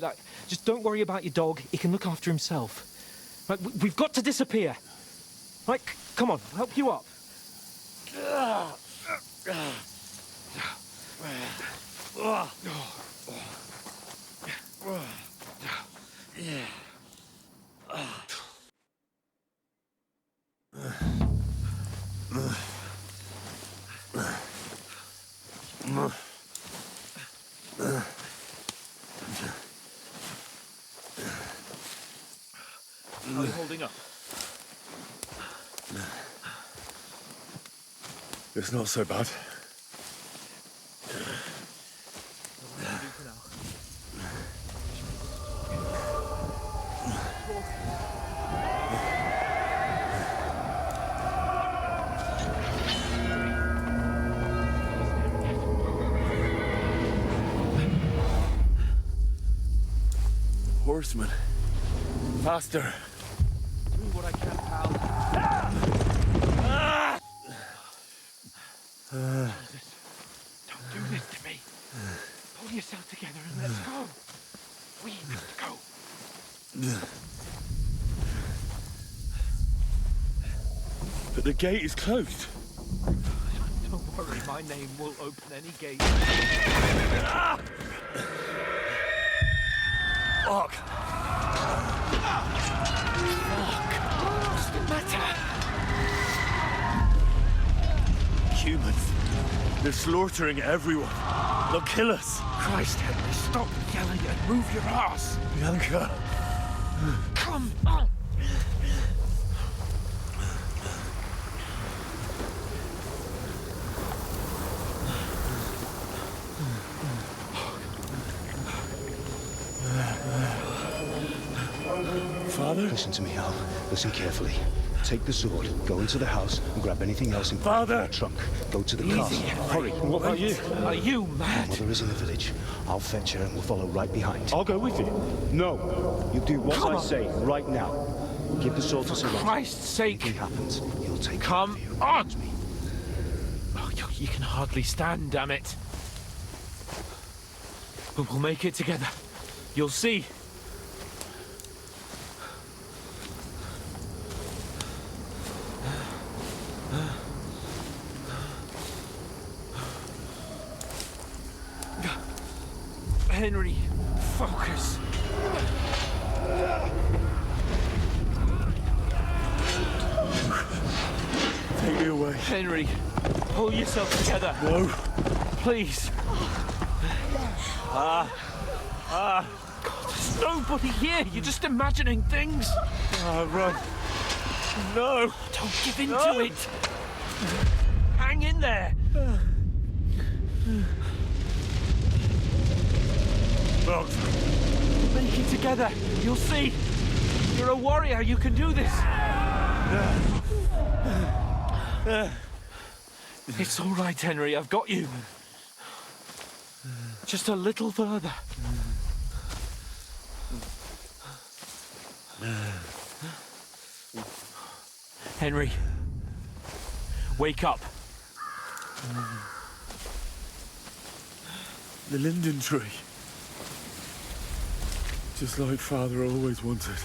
Just don't worry about your dog. He can look after himself. We've got to disappear. Right, come on, I'll help you up. How are you holding up? It's not so bad. Horseman. Faster. Do what I can, pal. Don't do this to me. Pull yourself together and let's go. We need to go. But the gate is closed. Don't worry, my name will open any gate. Fuck. What's the matter? Humans. They're slaughtering everyone. They'll kill us. Christ, Henry, stop yelling and move your ass. Bianca. Come on. Father? Listen to me, Hal. Listen carefully. Take the sword, go into the house, and grab anything else in the trunk. Go to the castle. Hurry. What about you? Are you mad? My mother is in the village. I'll fetch her and we'll follow right behind. I'll go with you. No. You do what I say right now. Give the sword to Sir Roger. For Christ's sake. If anything happens, he'll take Come care of you. on! Oh, you can hardly stand, damn it. But we'll make it together. You'll see. Henry, focus. Take me away. Henry, pull yourself together. No. Please. God, there's nobody here. You're just imagining things. Run. No. Don't give in to it. Hang in there. Look. Make it together. You'll see. You're a warrior. You can do this. It's all right, Henry. I've got you. Just a little further. Henry, wake up. The linden tree. Just like Father always wanted.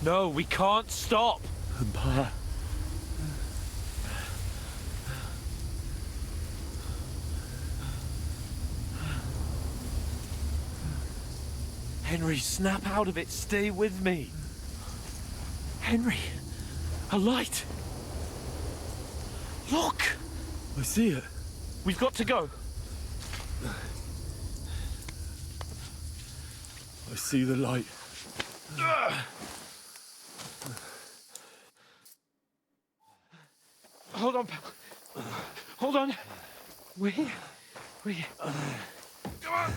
No, we can't stop. And Pa. Henry, snap out of it. Stay with me. Henry, a light. Look. I see it. We've got to go. I see the light. Hold on, pal. Hold on. We're here. We're here. Come on.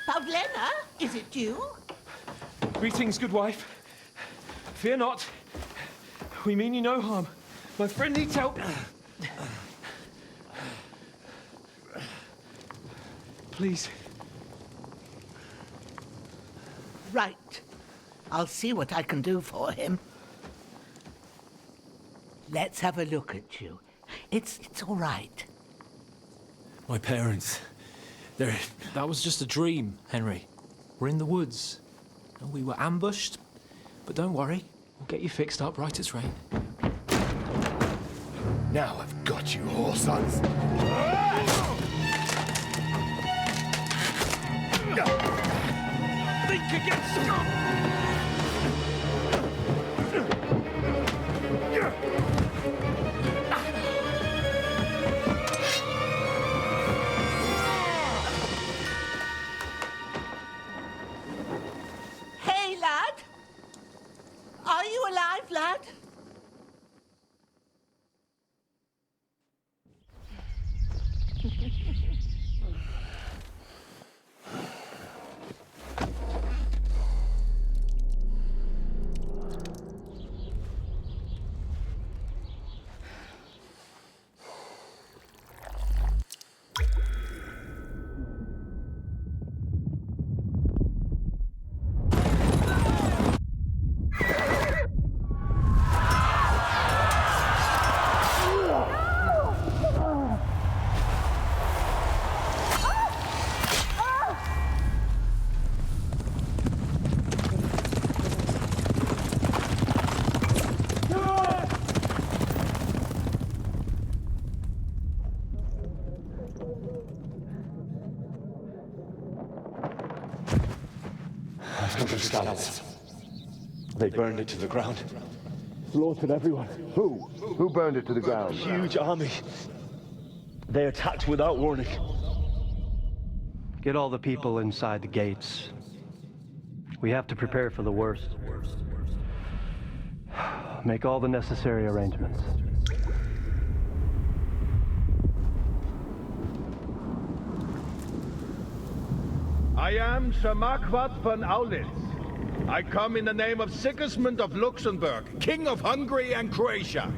Pavlena, is it you? Greetings, good wife. Fear not. We mean you no harm. My friend needs help. Please. Right. I'll see what I can do for him. Let's have a look at you. It's all right. My parents. That was just a dream, Henry. We're in the woods. And we were ambushed. But don't worry. We'll get you fixed up right as rain. Now I've got you, whoresons. Think again, scum! Hey, lad! Are you alive, lad? Scouts. They burned it to the ground. Slaughtered everyone. Who? Who burned it to the ground? Huge army. They attacked without warning. Get all the people inside the gates. We have to prepare for the worst. Make all the necessary arrangements. I am Sir Marquardt von Aulitz. I come in the name of Sigismund of Luxembourg, King of Hungary and Croatia.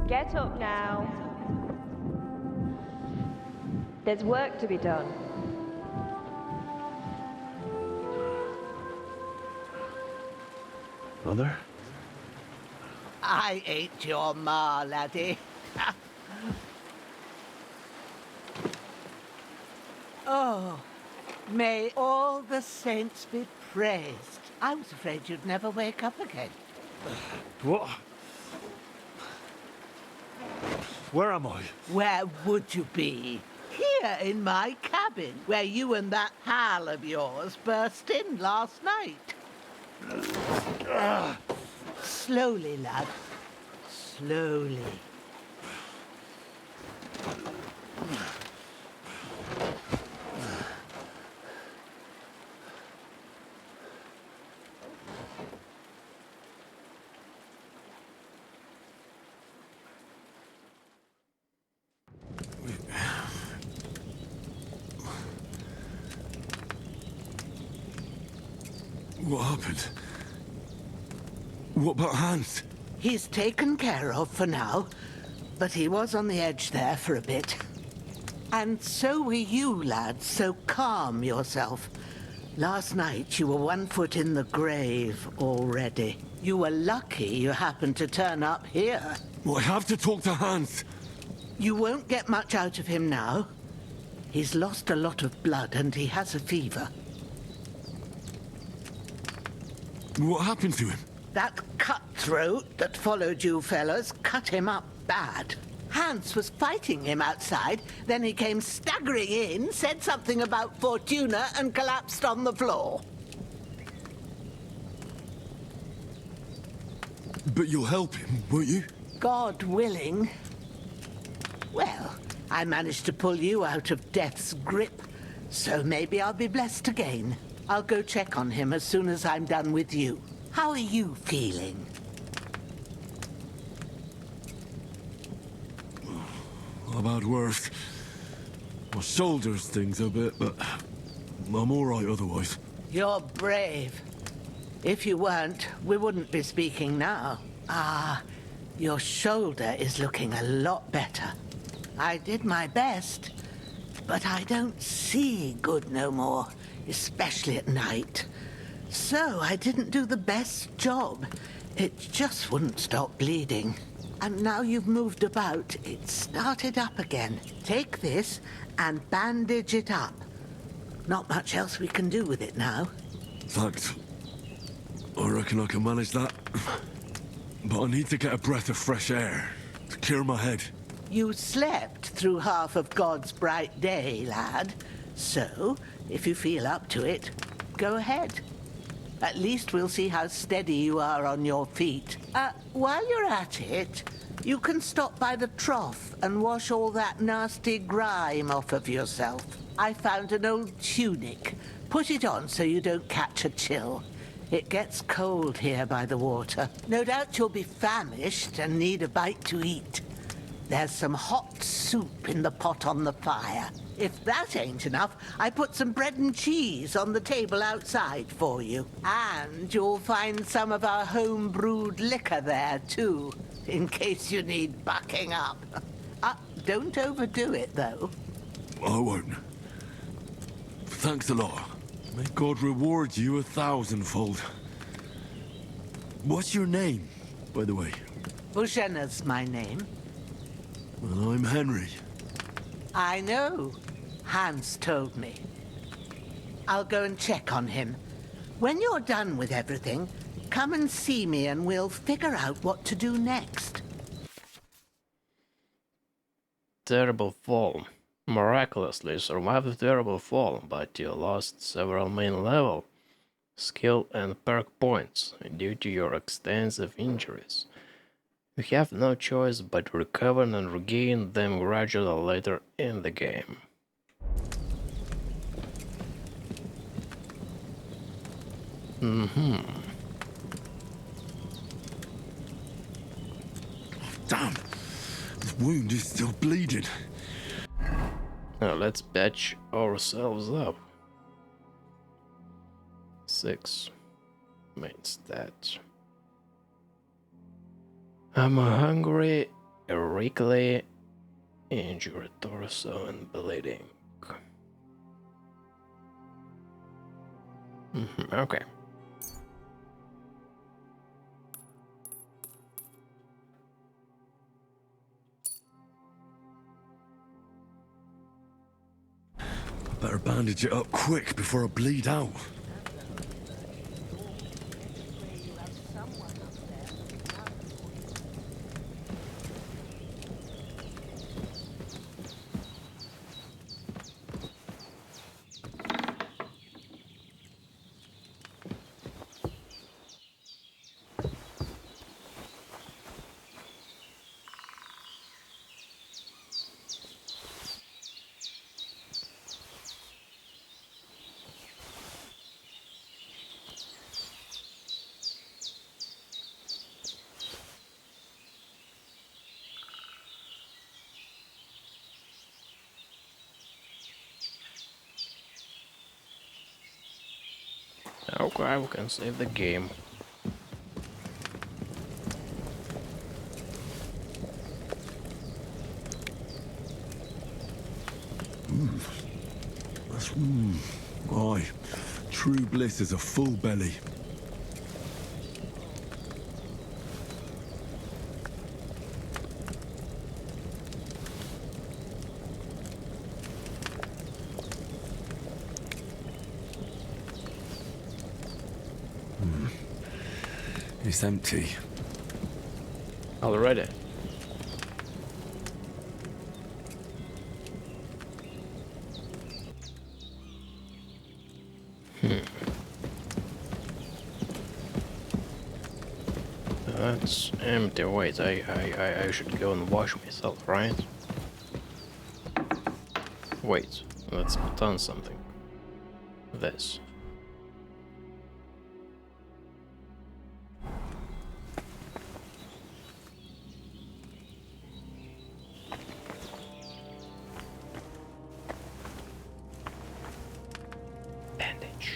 Get up now. There's work to be done. Mother? I ain't your ma, laddie. Oh, may all the saints be praised. I was afraid you'd never wake up again. What? Where am I? Where would you be? Here in my cabin, where you and that pal of yours burst in last night. Slowly, lad. Slowly. What happened? What about Hans? He's taken care of for now, but he was on the edge there for a bit. And so were you, lad, so calm yourself. Last night you were 1 foot in the grave already. You were lucky you happened to turn up here. Well, I have to talk to Hans. You won't get much out of him now. He's lost a lot of blood and he has a fever. What happened to him? That cutthroat that followed you fellas cut him up bad. Hans was fighting him outside, then he came staggering in, said something about Fortuna and collapsed on the floor. But you'll help him, won't you? God willing. Well, I managed to pull you out of death's grip, so maybe I'll be blessed again. I'll go check on him as soon as I'm done with you. How are you feeling? I've had worse. My shoulder stings a bit, but I'm all right otherwise. You're brave. If you weren't, we wouldn't be speaking now. Ah, your shoulder is looking a lot better. I did my best, but I don't see good no more, especially at night. So I didn't do the best job. It just wouldn't stop bleeding. And now you've moved about, it started up again. Take this and bandage it up. Not much else we can do with it now. Thanks. I reckon I can manage that. But I need to get a breath of fresh air to clear my head. You slept through half of God's bright day, lad. So, if you feel up to it, go ahead. At least we'll see how steady you are on your feet. While you're at it, you can stop by the trough and wash all that nasty grime off of yourself. I found an old tunic. Put it on so you don't catch a chill. It gets cold here by the water. No doubt you'll be famished and need a bite to eat. There's some hot soup in the pot on the fire. If that ain't enough, I put some bread and cheese on the table outside for you. And you'll find some of our home-brewed liquor there, too, in case you need bucking up. Don't overdo it, though. I won't. Thanks a lot. May God reward you 1,000-fold. What's your name, by the way? Bushenna's my name. Well, I'm Henry. I know. Hans told me. I'll go and check on him. When you're done with everything, come and see me and we'll figure out what to do next. Terrible fall. Miraculously survived the terrible fall, but you lost several main level, skill and perk points due to your extensive injuries. You have no choice but to recover and regain them gradually later in the game. Damn! This wound is still bleeding. Now let's patch ourselves up. 6 main stats. I'm hungry, wrinkly, injured torso and bleeding. Okay. Better bandage it up quick before I bleed out. Okay, we can save the game. That's Aye, true bliss is a full belly. It's empty. Already. That's empty. Wait, I should go and wash myself, right? Wait, let's put on something. This. Bandage.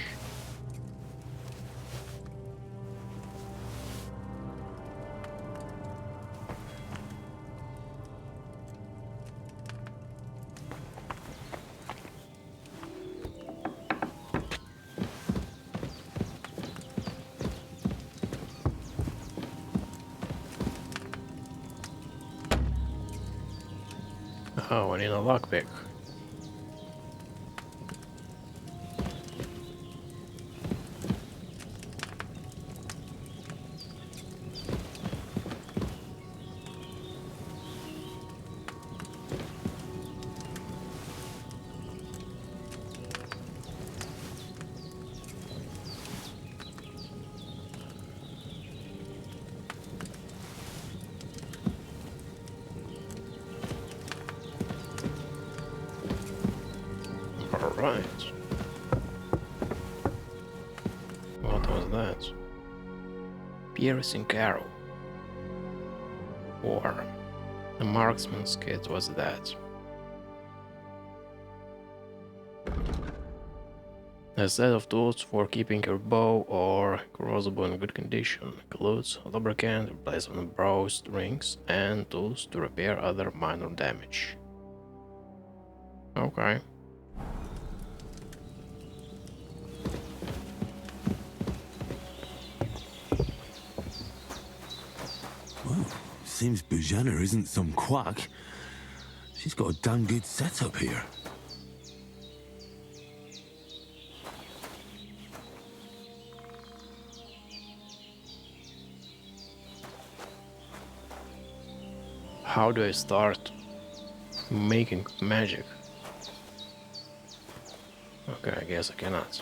Oh, I need a lockpick. Alright. What was that? Piercing arrow. Or a marksman's kit was that. A set of tools for keeping your bow or crossbow in good condition. Includes lubricant, replacement bowstrings, and tools to repair other minor damage. Okay. Well, seems Bujana isn't some quack. She's got a damn good setup here. How do I start making magic? Okay, I guess I cannot.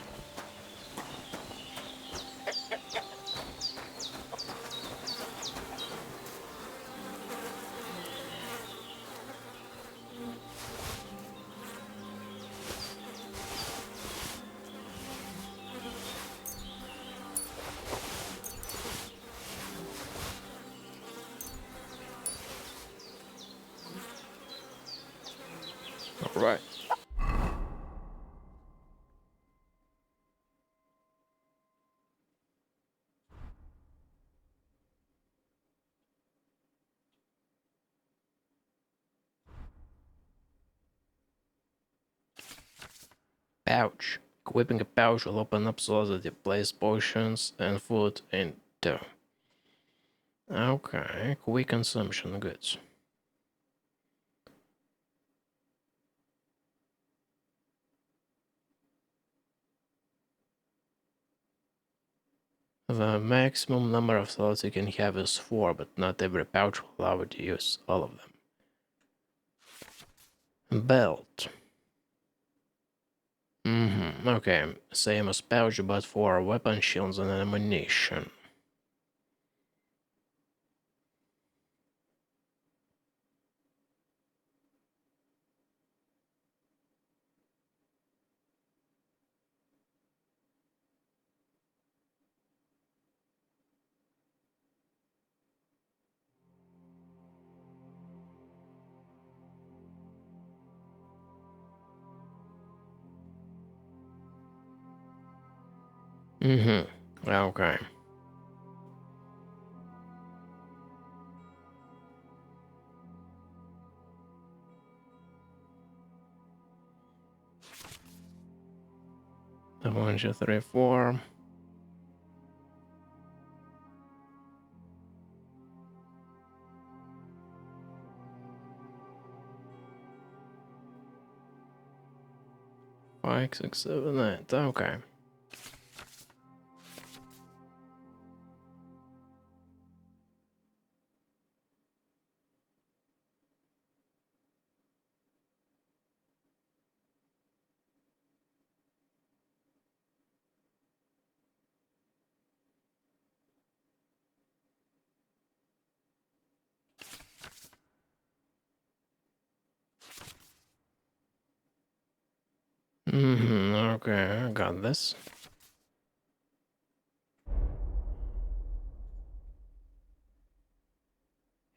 pouch. Equipping a pouch will open up so that you place potions and food into. Okay, quick consumption goods. The maximum number of slots you can have is 4, but not every pouch will allow you to use all of them. Belt. Okay, same as pouch, but for weapon shields and ammunition. Okay. The 1, 2, 3, 4. Five, 6, 7, 8. Okay. Okay, I got this.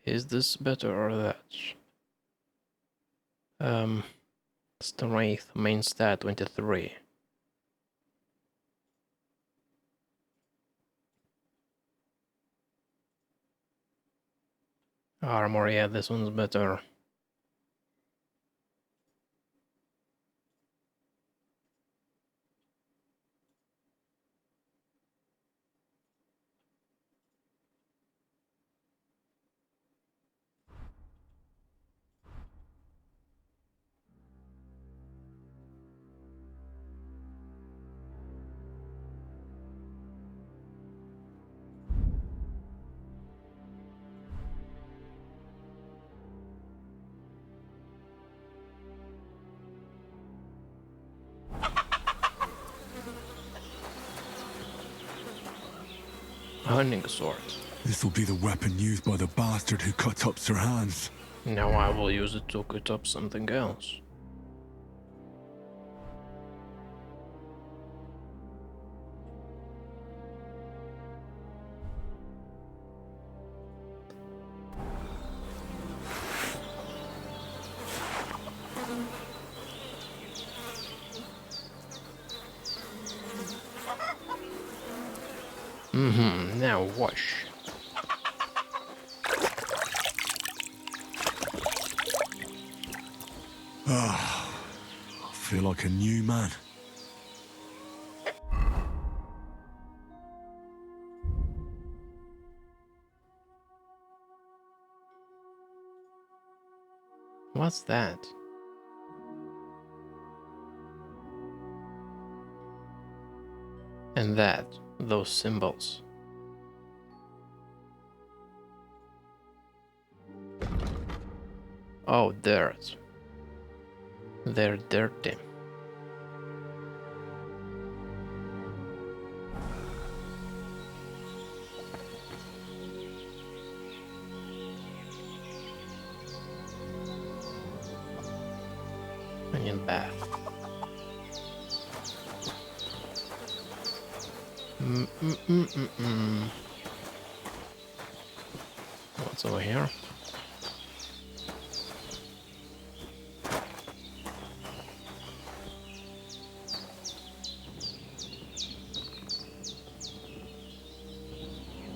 Is this better or that? Strength, main stat 23. Armor, yeah, this one's better. Hunting sword. This will be the weapon used by the bastard who cut up Sir Hans. Now I will use it to cut up something else. Now wash. I feel like a new man. What's that? And that, those symbols. Oh, dirt. They're dirty. Onion bath. What's over here?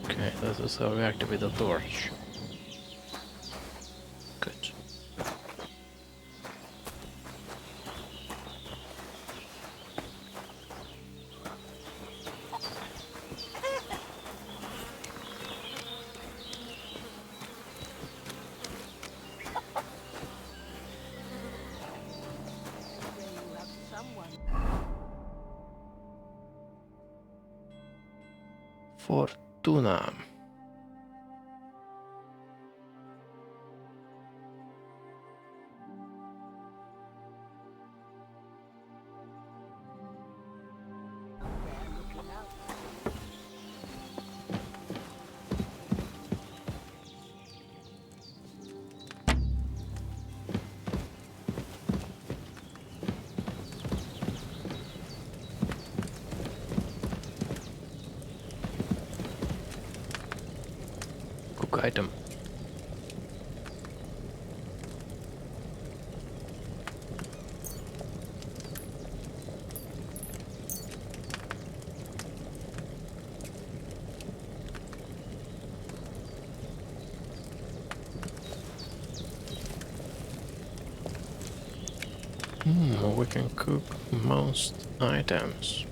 Okay, this is how we activate the torch. Good. Fortuna. Cook item. We can cook most items.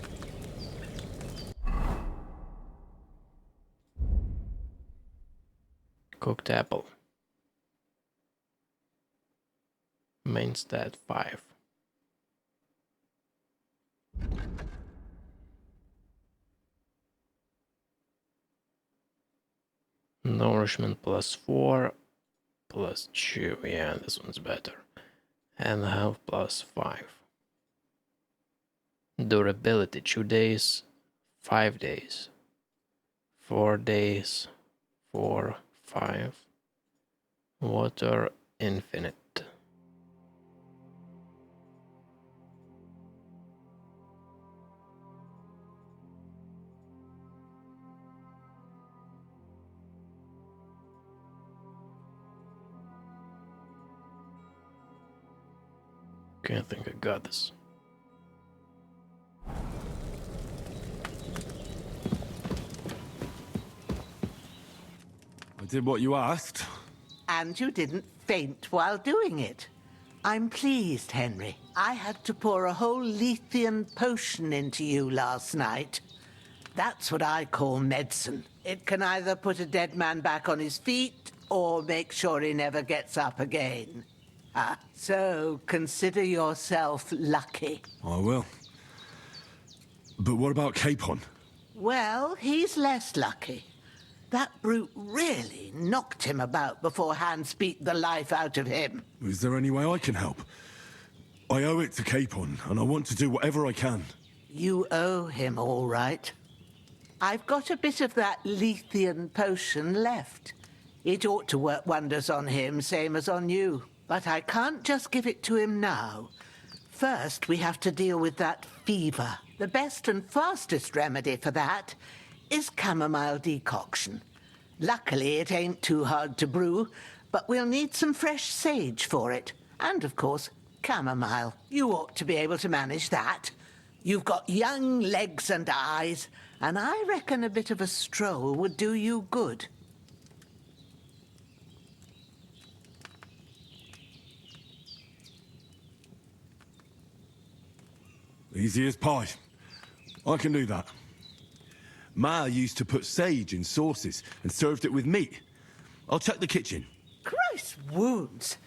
Cooked apple. Main stat 5. Nourishment +4 +2. Yeah, this one's better. And health +5. Durability 2 days, 5 days, 4 days, 4, 5. Water infinite. Okay, I think I got this. I did what you asked. And you didn't faint while doing it. I'm pleased, Henry. I had to pour a whole Lethean potion into you last night. That's what I call medicine. It can either put a dead man back on his feet or make sure he never gets up again. So consider yourself lucky. I will. But what about Capon? Well, he's less lucky. That brute really knocked him about before Hans beat the life out of him. Is there any way I can help? I owe it to Capon, and I want to do whatever I can. You owe him, all right. I've got a bit of that Lethean potion left. It ought to work wonders on him, same as on you. But I can't just give it to him now. First, we have to deal with that fever. The best and fastest remedy for that is chamomile decoction. Luckily, it ain't too hard to brew, but we'll need some fresh sage for it. And, of course, chamomile. You ought to be able to manage that. You've got young legs and eyes, and I reckon a bit of a stroll would do you good. Easy as pie. I can do that. Ma used to put sage in sauces and served it with meat. I'll check the kitchen. Christ wounds!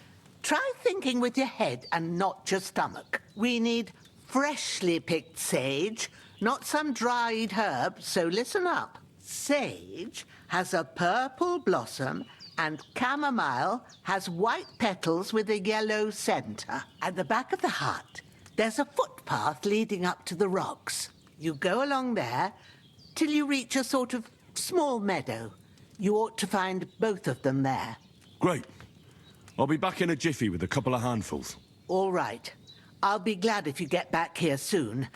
Try thinking with your head and not your stomach. We need freshly picked sage, not some dried herb, so listen up. Sage has a purple blossom and chamomile has white petals with a yellow center. At the back of the hut, there's a footpath leading up to the rocks. You go along there till you reach a sort of small meadow. You ought to find both of them there. Great. I'll be back in a jiffy with a couple of handfuls. All right. I'll be glad if you get back here soon.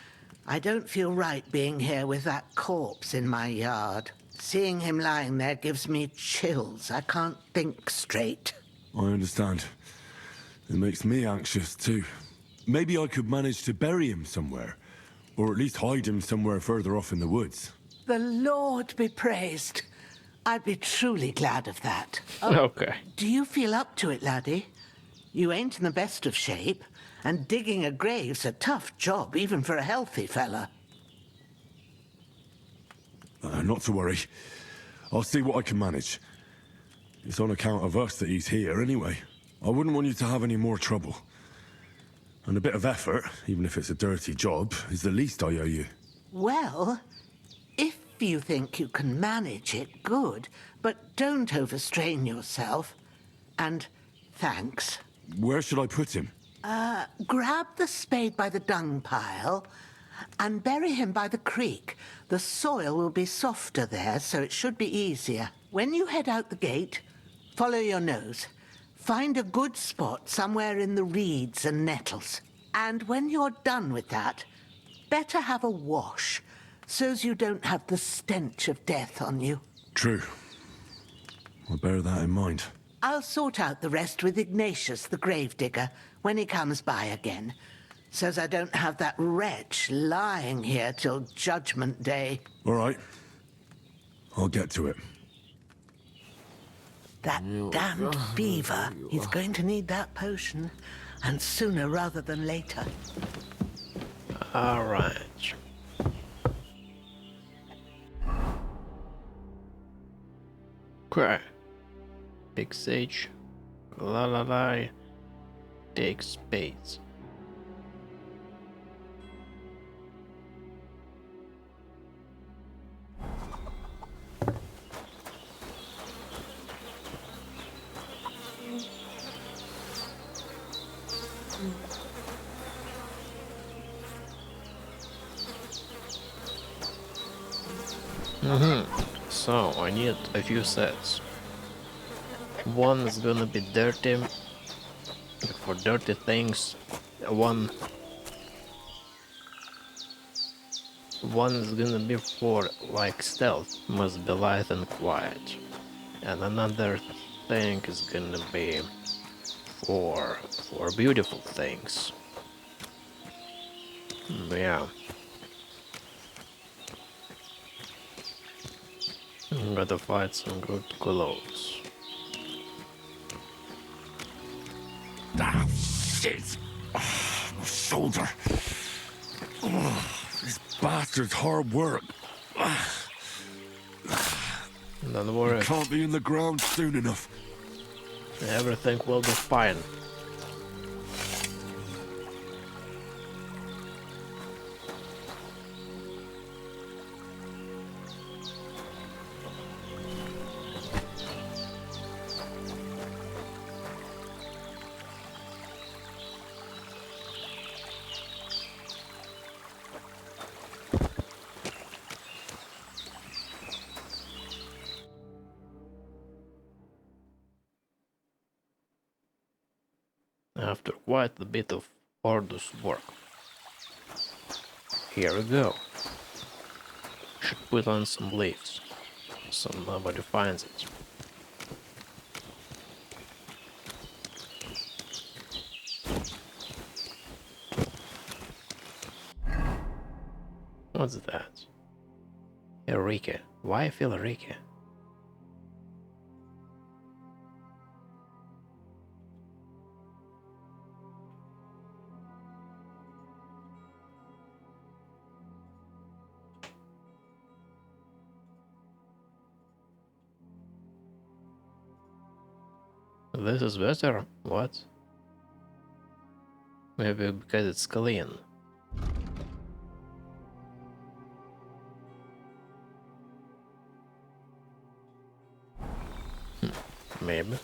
I don't feel right being here with that corpse in my yard. Seeing him lying there gives me chills. I can't think straight. I understand. It makes me anxious too. Maybe I could manage to bury him somewhere. Or at least hide him somewhere further off in the woods. The Lord be praised. I'd be truly glad of that. Okay. Do you feel up to it, laddie? You ain't in the best of shape, and digging a grave's a tough job, even for a healthy fella. Not to worry. I'll see what I can manage. It's on account of us that he's here anyway. I wouldn't want you to have any more trouble. And a bit of effort, even if it's a dirty job, is the least I owe you. Well, if If you think you can manage it, good, but don't overstrain yourself. And thanks. Where should I put him? Grab the spade by the dung pile and bury him by the creek. The soil will be softer there, so it should be easier. When you head out the gate, follow your nose. Find a good spot somewhere in the reeds and nettles. And when you're done with that, better have a wash, so's you don't have the stench of death on you. True. I'll bear that in mind. I'll sort out the rest with Ignatius, the gravedigger, when he comes by again, so's I don't have that wretch lying here till Judgment Day. All right. I'll get to it. That damned beaver, he's going to need that potion, and sooner rather than later. All right. Okay. Big Sage, la la la, take spades. So I need a few sets. One is gonna be dirty, for dirty things. One is gonna be for like stealth, must be light and quiet. And another thing is gonna be for beautiful things. Yeah. Gotta find some good clothes. Ah, shit! My shoulder. This bastard's hard work. Don't worry. Can't be in the ground soon enough. Everything will be fine. After quite a bit of arduous work. Here we go. Should put on some leaves, so nobody finds it. What's that? Eureka. Why I feel Eureka? This is better? What? Maybe because it's clean. Maybe.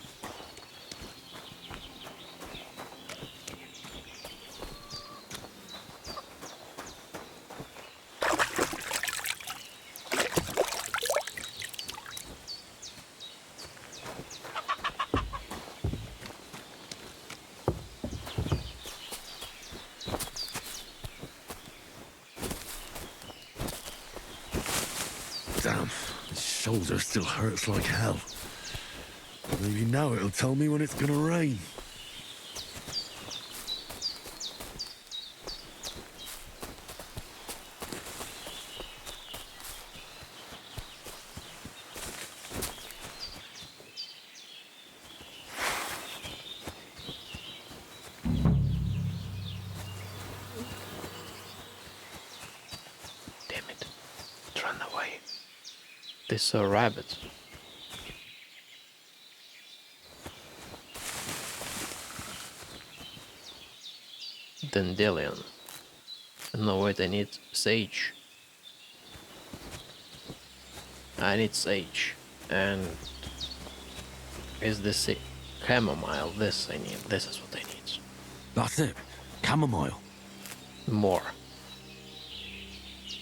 Damn, his shoulder still hurts like hell. Maybe now it'll tell me when it's gonna rain. Damn it. It ran away. They saw a rabbit. Dandelion. No, wait, I need sage. I need sage. And is this it? Chamomile? This I need. This is what I need. That's it. Chamomile. More.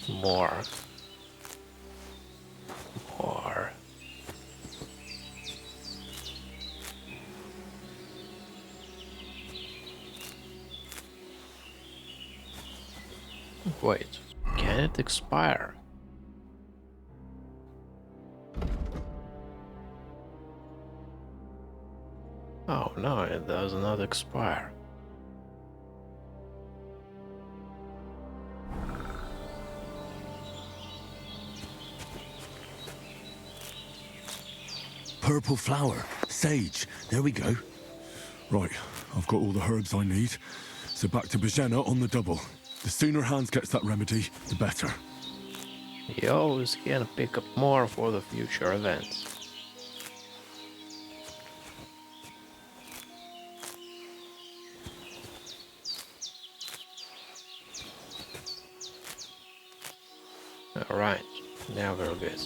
More. More. Wait, can it expire? Oh no, it does not expire. Purple flower. Sage. There we go. Right, I've got all the herbs I need. So back to Bohemia on the double. The sooner Hans gets that remedy, the better. You always can pick up more for the future events. Alright, now we're good.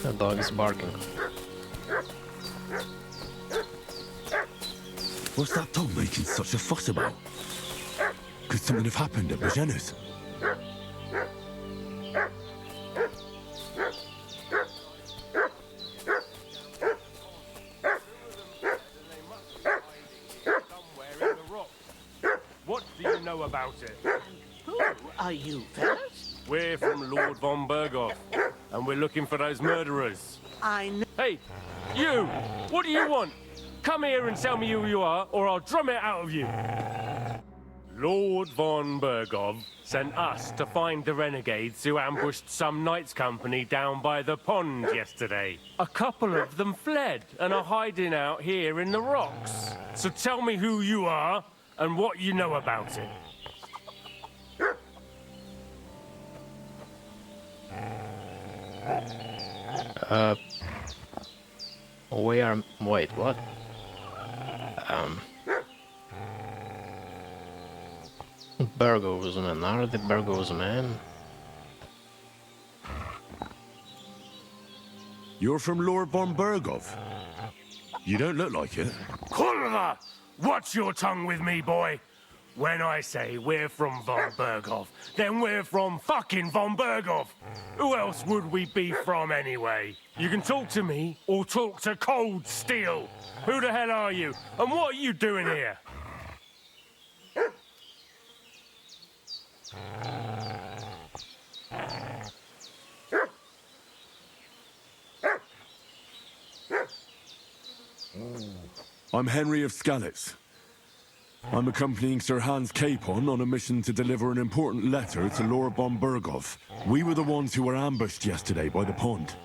The dog is barking. What's that dog making such a fuss about? Could something have happened at Bohemia's? What do you know about it? Who are you, fellas? We're from Lord von Berghoff, and we're looking for those murderers. I know. Hey, you! What do you want? Come here and tell me who you are, or I'll drum it out of you. Lord von Berghoff sent us to find the renegades who ambushed some knights' company down by the pond yesterday. A couple of them fled and are hiding out here in the rocks. So tell me who you are and what you know about it. We are... Wait, what? Burgos man, are the Burgos man? You're from Lord von Berghoff? You don't look like it. Kurva! Watch your tongue with me, boy! When I say we're from von Berghoff, then we're from fucking von Berghoff! Who else would we be from anyway? You can talk to me, or talk to Cold Steel! Who the hell are you, and what are you doing here? I'm Henry of Skalitz. I'm accompanying Sir Hans Capon on a mission to deliver an important letter to Lord von Berghoff. We were the ones who were ambushed yesterday by the pond.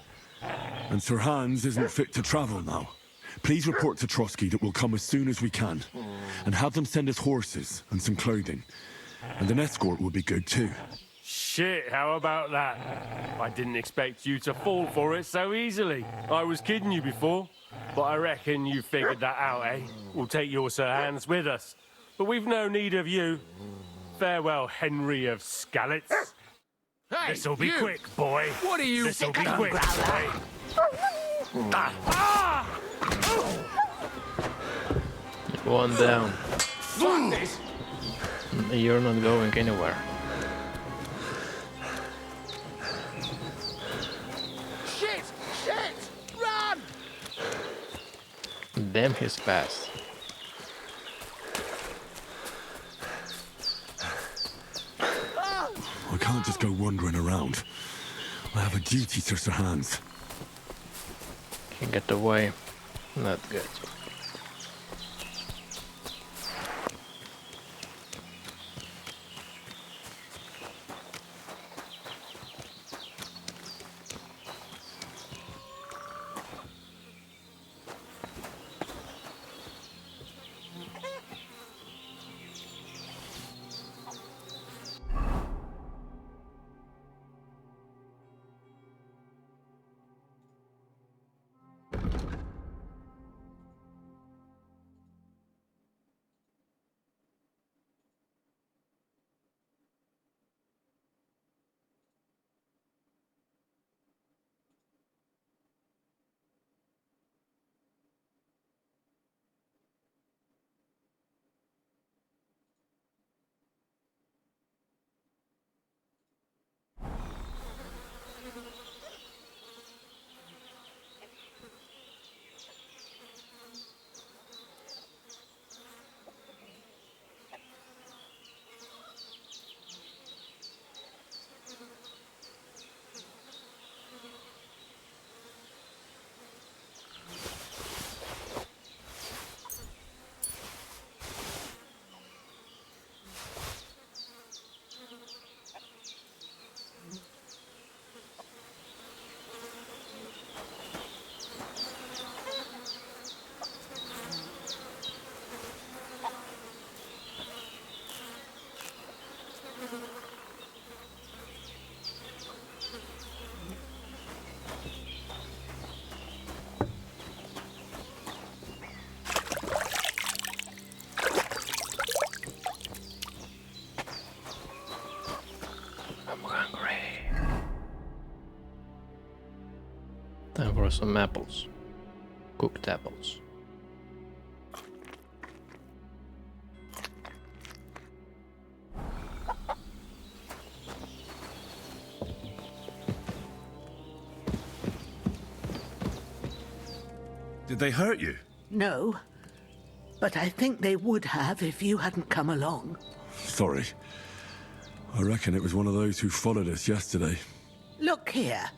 And Sir Hans isn't fit to travel now. Please report to Trotsky that we'll come as soon as we can. And have them send us horses and some clothing. And an escort would be good too. Shit, how about that? I didn't expect you to fall for it so easily. I was kidding you before, but I reckon you figured that out, eh? We'll take your Sir Hans with us, but we've no need of you. Farewell, Henry of Skalitz. Hey, This'll be you! quick, boy. What are you... This'll be quick, boy. One down. Fuck this! You're not going anywhere. Shit! Shit! Run! Damn, he's fast. I can't just go wandering around. I have a duty to Sir Hans. Can get away. Not good. Time for some apples. Cooked apples. Did they hurt you? No, but I think they would have if you hadn't come along. Sorry. I reckon it was one of those who followed us yesterday. Look here.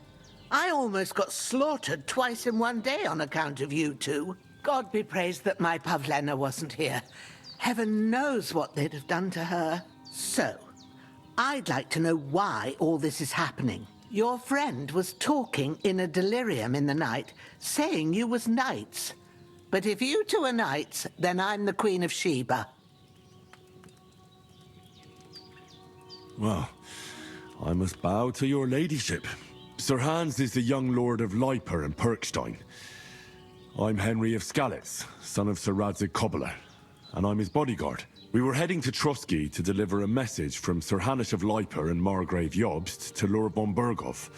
I almost got slaughtered twice in one day on account of you two. God be praised that my Pavlena wasn't here. Heaven knows what they'd have done to her. So, I'd like to know why all this is happening. Your friend was talking in a delirium in the night, saying you was knights. But if you two are knights, then I'm the Queen of Sheba. Well, I must bow to your ladyship. Sir Hans is the young lord of Leiper and Perkstein. I'm Henry of Skalitz, son of Sir Radzig Cobbler, and I'm his bodyguard. We were heading to Trotsky to deliver a message from Sir Hanush of Leiper and Margrave Jobst to Lord von Berghoff.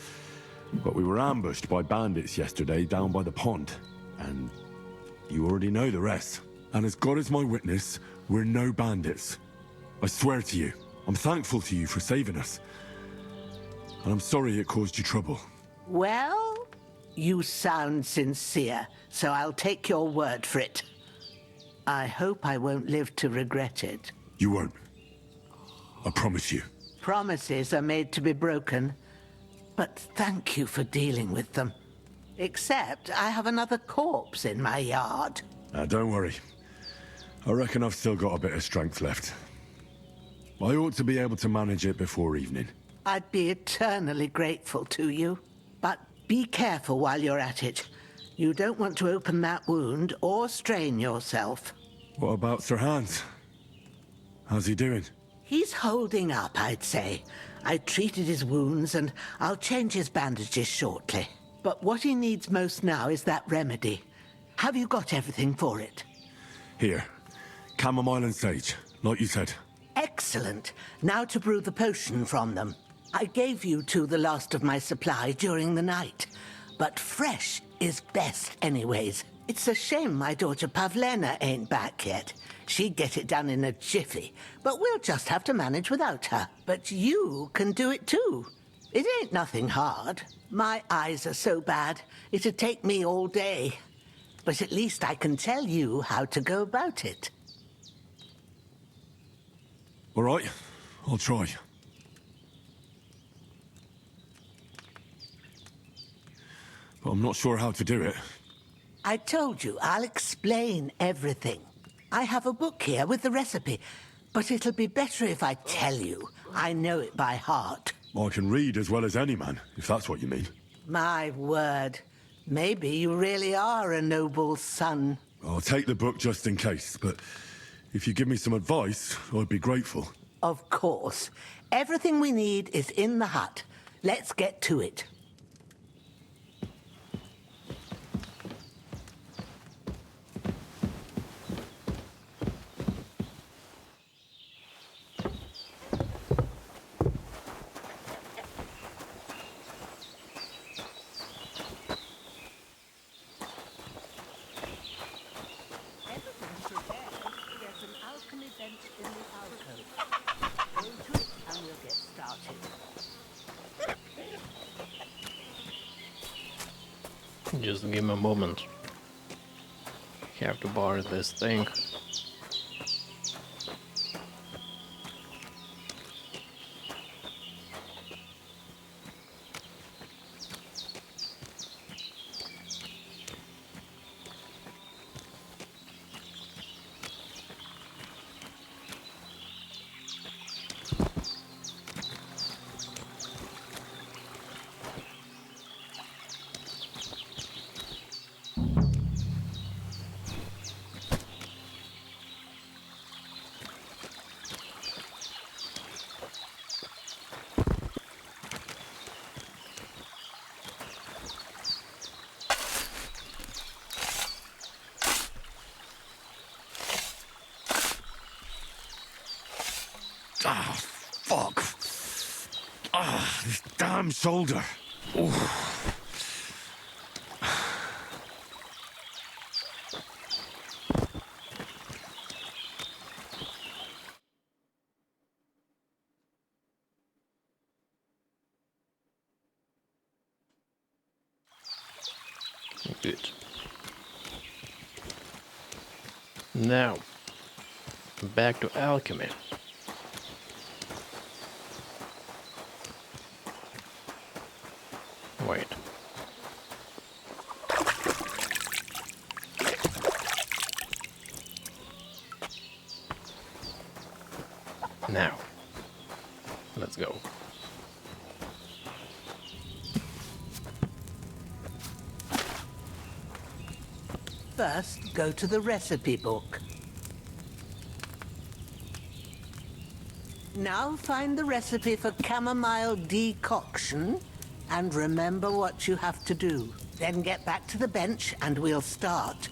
But we were ambushed by bandits yesterday down by the pond, and you already know the rest. And as God is my witness, we're no bandits. I swear to you, I'm thankful to you for saving us. And I'm sorry it caused you trouble. Well, you sound sincere, so I'll take your word for it. I hope I won't live to regret it. You won't. I promise you. Promises are made to be broken, but thank you for dealing with them. Except I have another corpse in my yard. Don't worry. I reckon I've still got a bit of strength left. I ought to be able to manage it before evening. I'd be eternally grateful to you. But be careful while you're at it. You don't want to open that wound or strain yourself. What about Sir Hans? How's he doing? He's holding up, I'd say. I treated his wounds and I'll change his bandages shortly. But what he needs most now is that remedy. Have you got everything for it? Here. Chamomile and sage, like you said. Excellent. Now to brew the potion from them. I gave you two the last of my supply during the night. But fresh is best anyways. It's a shame my daughter Pavlena ain't back yet. She'd get it done in a jiffy, but we'll just have to manage without her. But you can do it too. It ain't nothing hard. My eyes are so bad, it'd take me all day. But at least I can tell you how to go about it. All right, I'll try. But I'm not sure how to do it. I told you, I'll explain everything. I have a book here with the recipe, but it'll be better if I tell you. I know it by heart. I can read as well as any man, if that's what you mean. My word. Maybe you really are a noble son. I'll take the book just in case, but if you give me some advice, I'd be grateful. Of course. Everything we need is in the hut. Let's get to it. Just give me a moment. Have to borrow this thing. Ah, fuck. Ah, this damn shoulder. Oof. Good. Now, back to alchemy. Wait. Now, let's go. First, go to the recipe book. Now find the recipe for chamomile decoction and remember what you have to do. Then get back to the bench and we'll start.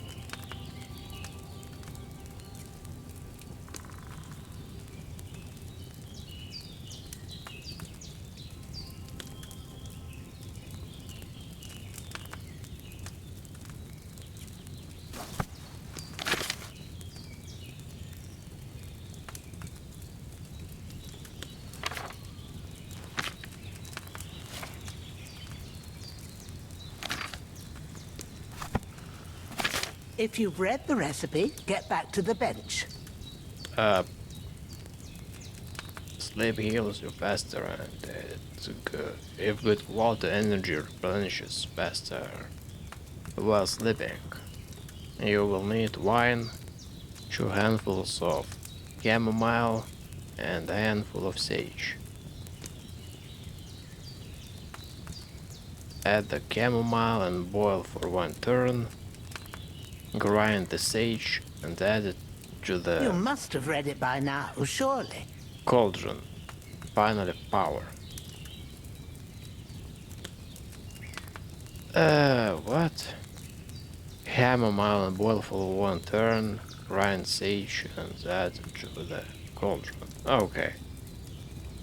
If you've read the recipe, get back to the bench. Sleep heals you faster and it's good. If good water energy replenishes faster while sleeping. You will need wine, 2 handfuls of chamomile and a handful of sage. Add the chamomile and boil for 1 turn. Grind the sage and add it to the You must have read it by now, surely. cauldron. Finally, power. What? Chamomile and boil for 1 turn. Grind sage and add it to the cauldron. Okay.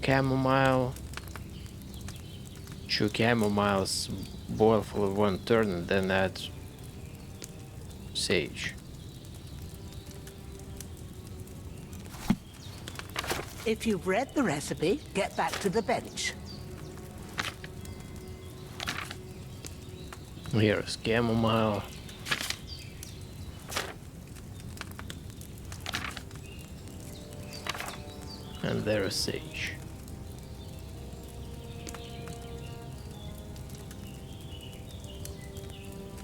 Chamomile. 2 chamomiles boil for 1 turn and then add sage. If you've read the recipe, get back to the bench. Here is chamomile. And there is sage.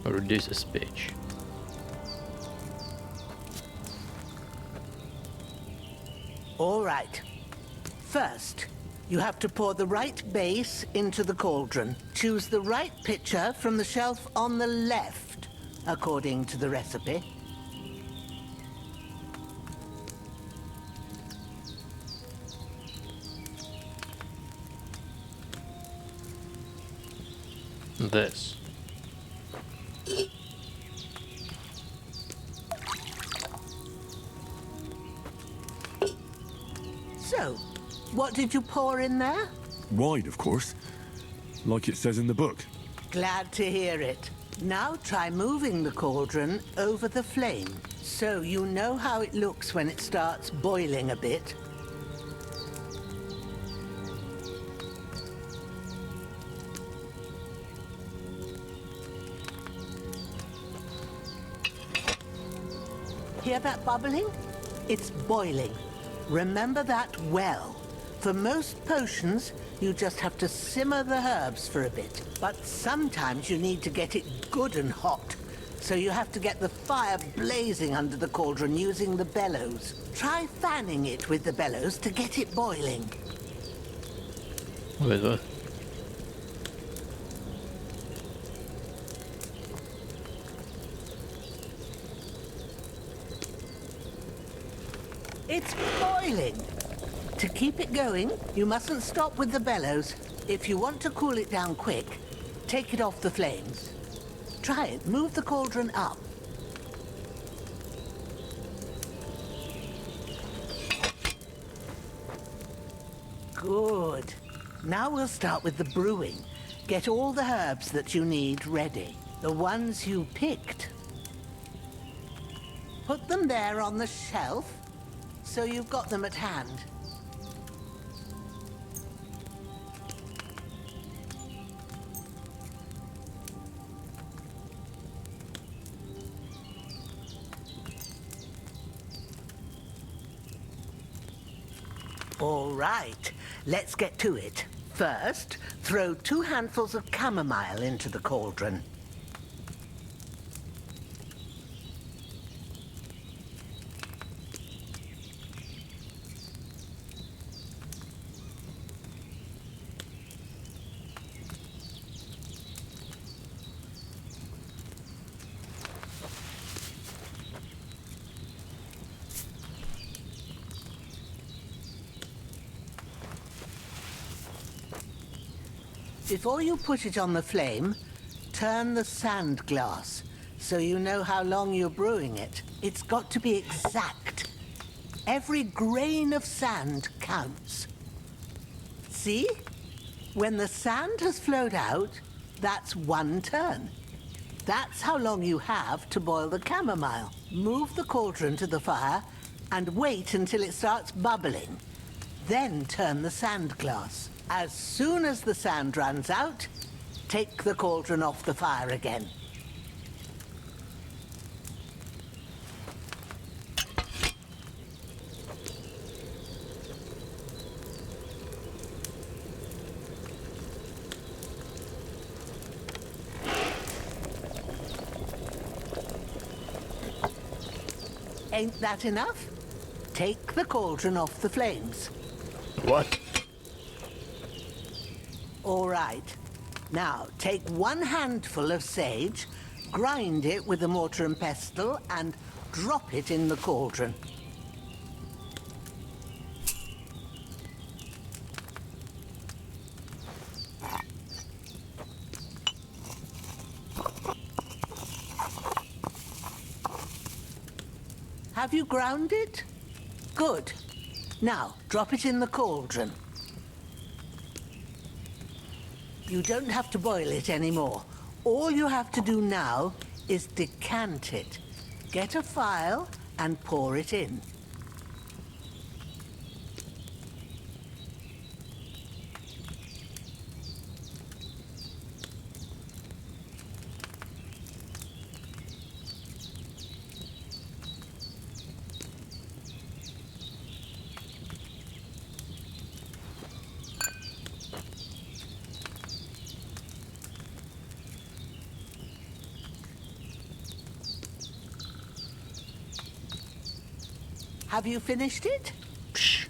Reduces pitch. All right. First, you have to pour the right base into the cauldron. Choose the right pitcher from the shelf on the left, according to the recipe. This. So, what did you pour in there? Wine, of course. Like it says in the book. Glad to hear it. Now try moving the cauldron over the flame, so you know how it looks when it starts boiling a bit. Hear that bubbling? It's boiling. Remember that well. For most potions, you just have to simmer the herbs for a bit. But sometimes you need to get it good and hot. So you have to get the fire blazing under the cauldron using the bellows. Try fanning it with the bellows to get it boiling. Wait, what? It's boiling. To keep it going, you mustn't stop with the bellows. If you want to cool it down quick, take it off the flames. Try it. Move the cauldron up. Good. Now we'll start with the brewing. Get all the herbs that you need ready. The ones you picked. Put them there on the shelf, so you've got them at hand. All right, let's get to it. First, throw 2 handfuls of chamomile into the cauldron. Before you put it on the flame, turn the sand glass so you know how long you're brewing it. It's got to be exact. Every grain of sand counts. See? When the sand has flowed out, that's 1 turn. That's how long you have to boil the chamomile. Move the cauldron to the fire and wait until it starts bubbling. Then turn the sand glass. As soon as the sand runs out, take the cauldron off the fire again. Ain't that enough? Take the cauldron off the flames. What? All right. Now, take 1 handful of sage, grind it with a mortar and pestle, and drop it in the cauldron. Have you ground it? Good. Now, drop it in the cauldron. You don't have to boil it anymore. All you have to do now is decant it. Get a phial and pour it in. Have you finished it? Psh.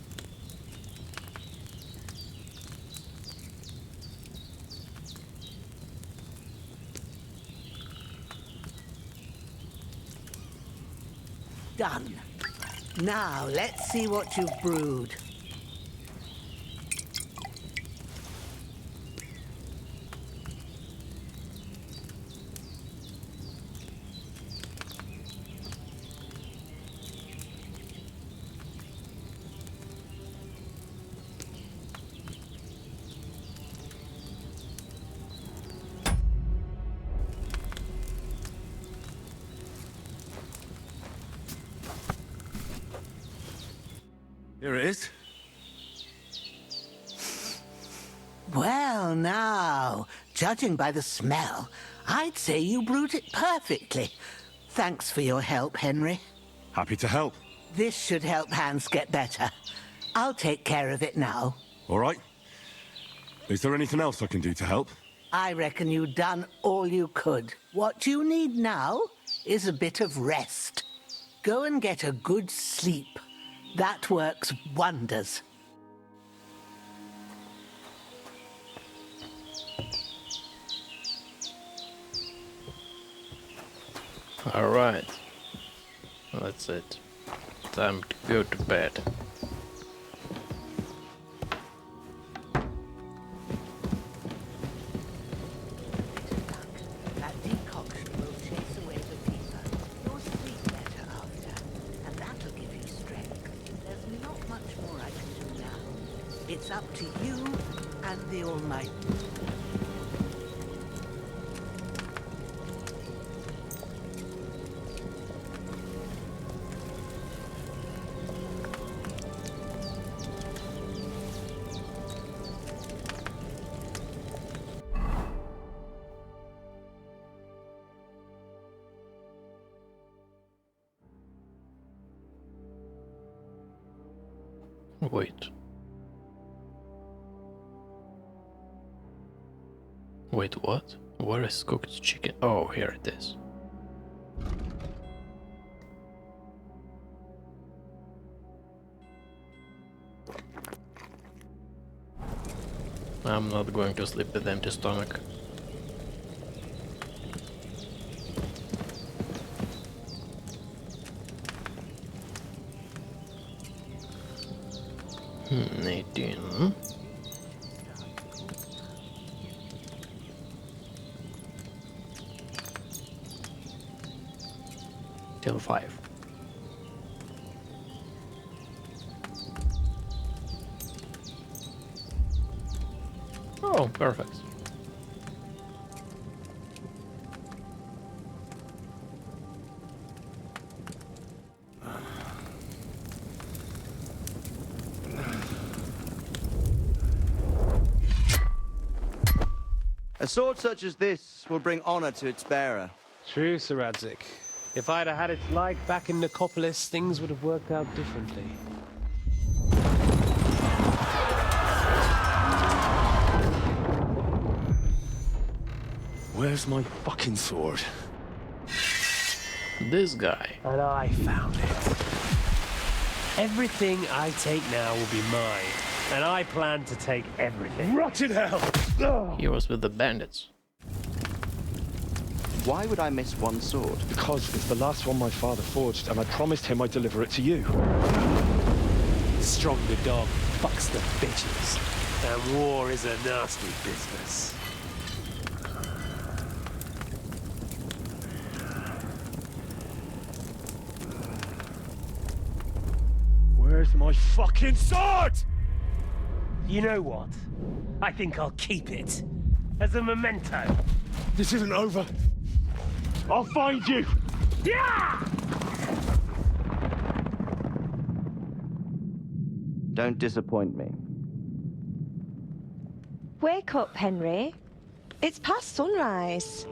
Done. Now, let's see what you've brewed. Here it is. Well, now, judging by the smell, I'd say you brewed it perfectly. Thanks for your help, Henry. Happy to help. This should help Hans get better. I'll take care of it now. All right. Is there anything else I can do to help? I reckon you've done all you could. What you need now is a bit of rest. Go and get a good sleep. That works wonders. All right. That's it. Time to go to bed. That decoction will chase away the fever. You'll sleep better after, and that'll give you strength. There's not much more I can do now. It's up to you and the Almighty. Wait. Wait, what? Where is cooked chicken? Oh, here it is. I'm not going to sleep with empty stomach. Hmm, 18. Till 5. Oh, perfect. A sword such as this will bring honor to its bearer. True, Sir Radzik. If I'd have had its like back in Nicopolis, things would have worked out differently. Where's my fucking sword? This guy. And I found it. Everything I take now will be mine. And I plan to take everything. Rotted hell! He was with the bandits. Why would I miss one sword? Because it's the last one my father forged, and I promised him I'd deliver it to you. Stronger dog fucks the bitches. And war is a nasty business. Where's my fucking sword? You know what? I think I'll keep it. As a memento. This isn't over. I'll find you! Yeah! Don't disappoint me. Wake up, Henry. It's past sunrise.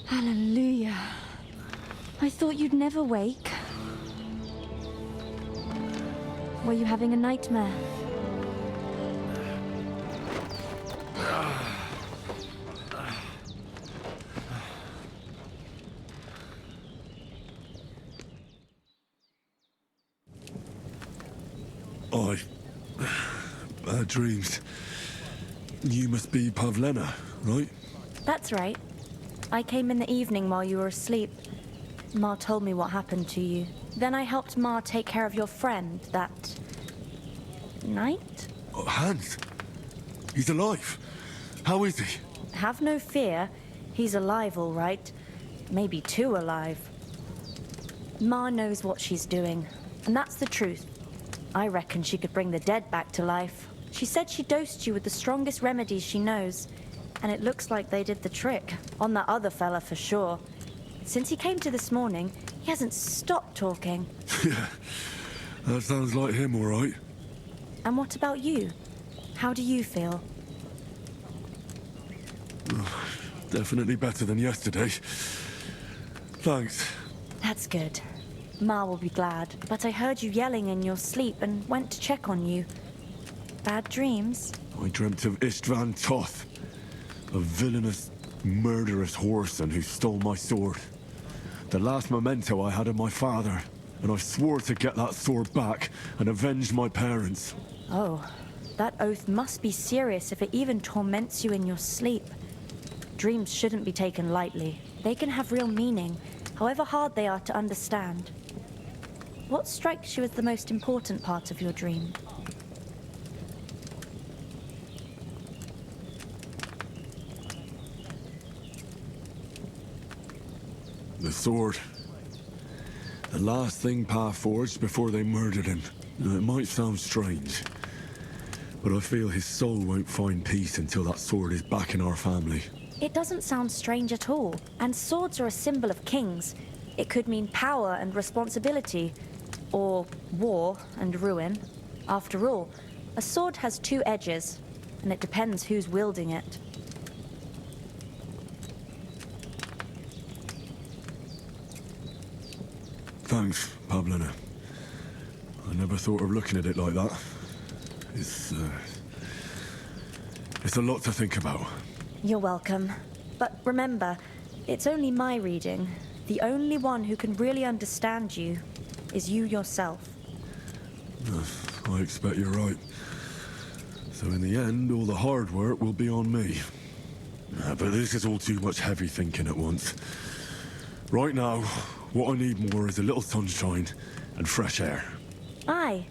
Hallelujah. I thought you'd never wake. Were you having a nightmare? Bad dreams. You must be Pavlena, right? That's right. I came in the evening while you were asleep. Ma told me what happened to you. Then I helped Ma take care of your friend that night? Oh, Hans. He's alive. How is he? Have no fear. He's alive, all right. Maybe too alive. Ma knows what she's doing, and that's the truth. I reckon she could bring the dead back to life. She said she dosed you with the strongest remedies she knows, and it looks like they did the trick. On that other fella for sure. Since he came to this morning, he hasn't stopped talking. Yeah, that sounds like him, all right. And what about you? How do you feel? Definitely better than yesterday. Thanks. That's good. Ma will be glad. But I heard you yelling in your sleep and went to check on you. Bad dreams? I dreamt of Istvan Toth, a villainous, murderous whoreson who stole my sword. The last memento I had of my father, and I swore to get that sword back and avenge my parents. Oh, that oath must be serious if it even torments you in your sleep. Dreams shouldn't be taken lightly. They can have real meaning, however hard they are to understand. What strikes you as the most important part of your dream? The sword. The last thing Pa forged before they murdered him. Now, it might sound strange, but I feel his soul won't find peace until that sword is back in our family. It doesn't sound strange at all. And swords are a symbol of kings. It could mean power and responsibility, or war and ruin. After all, a sword has two edges, and it depends who's wielding it. Thanks, Pavlina. I never thought of looking at it like that. It's a lot to think about. You're welcome. But remember, it's only my reading. The only one who can really understand you is you yourself. I expect you're right. So in the end, all the hard work will be on me. But this is all too much heavy thinking at once. Right now, what I need more is a little sunshine and fresh air. Aye,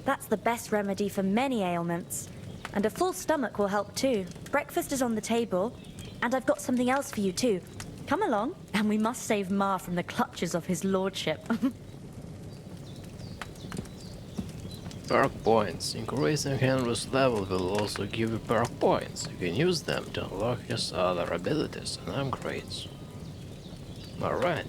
that's the best remedy for many ailments. And a full stomach will help too. Breakfast is on the table, and I've got something else for you too. Come along, and we must save Ma from the clutches of his lordship. Perk points. Increasing Henry's level will also give you perk points. You can use them to unlock his other abilities and upgrades. Alright.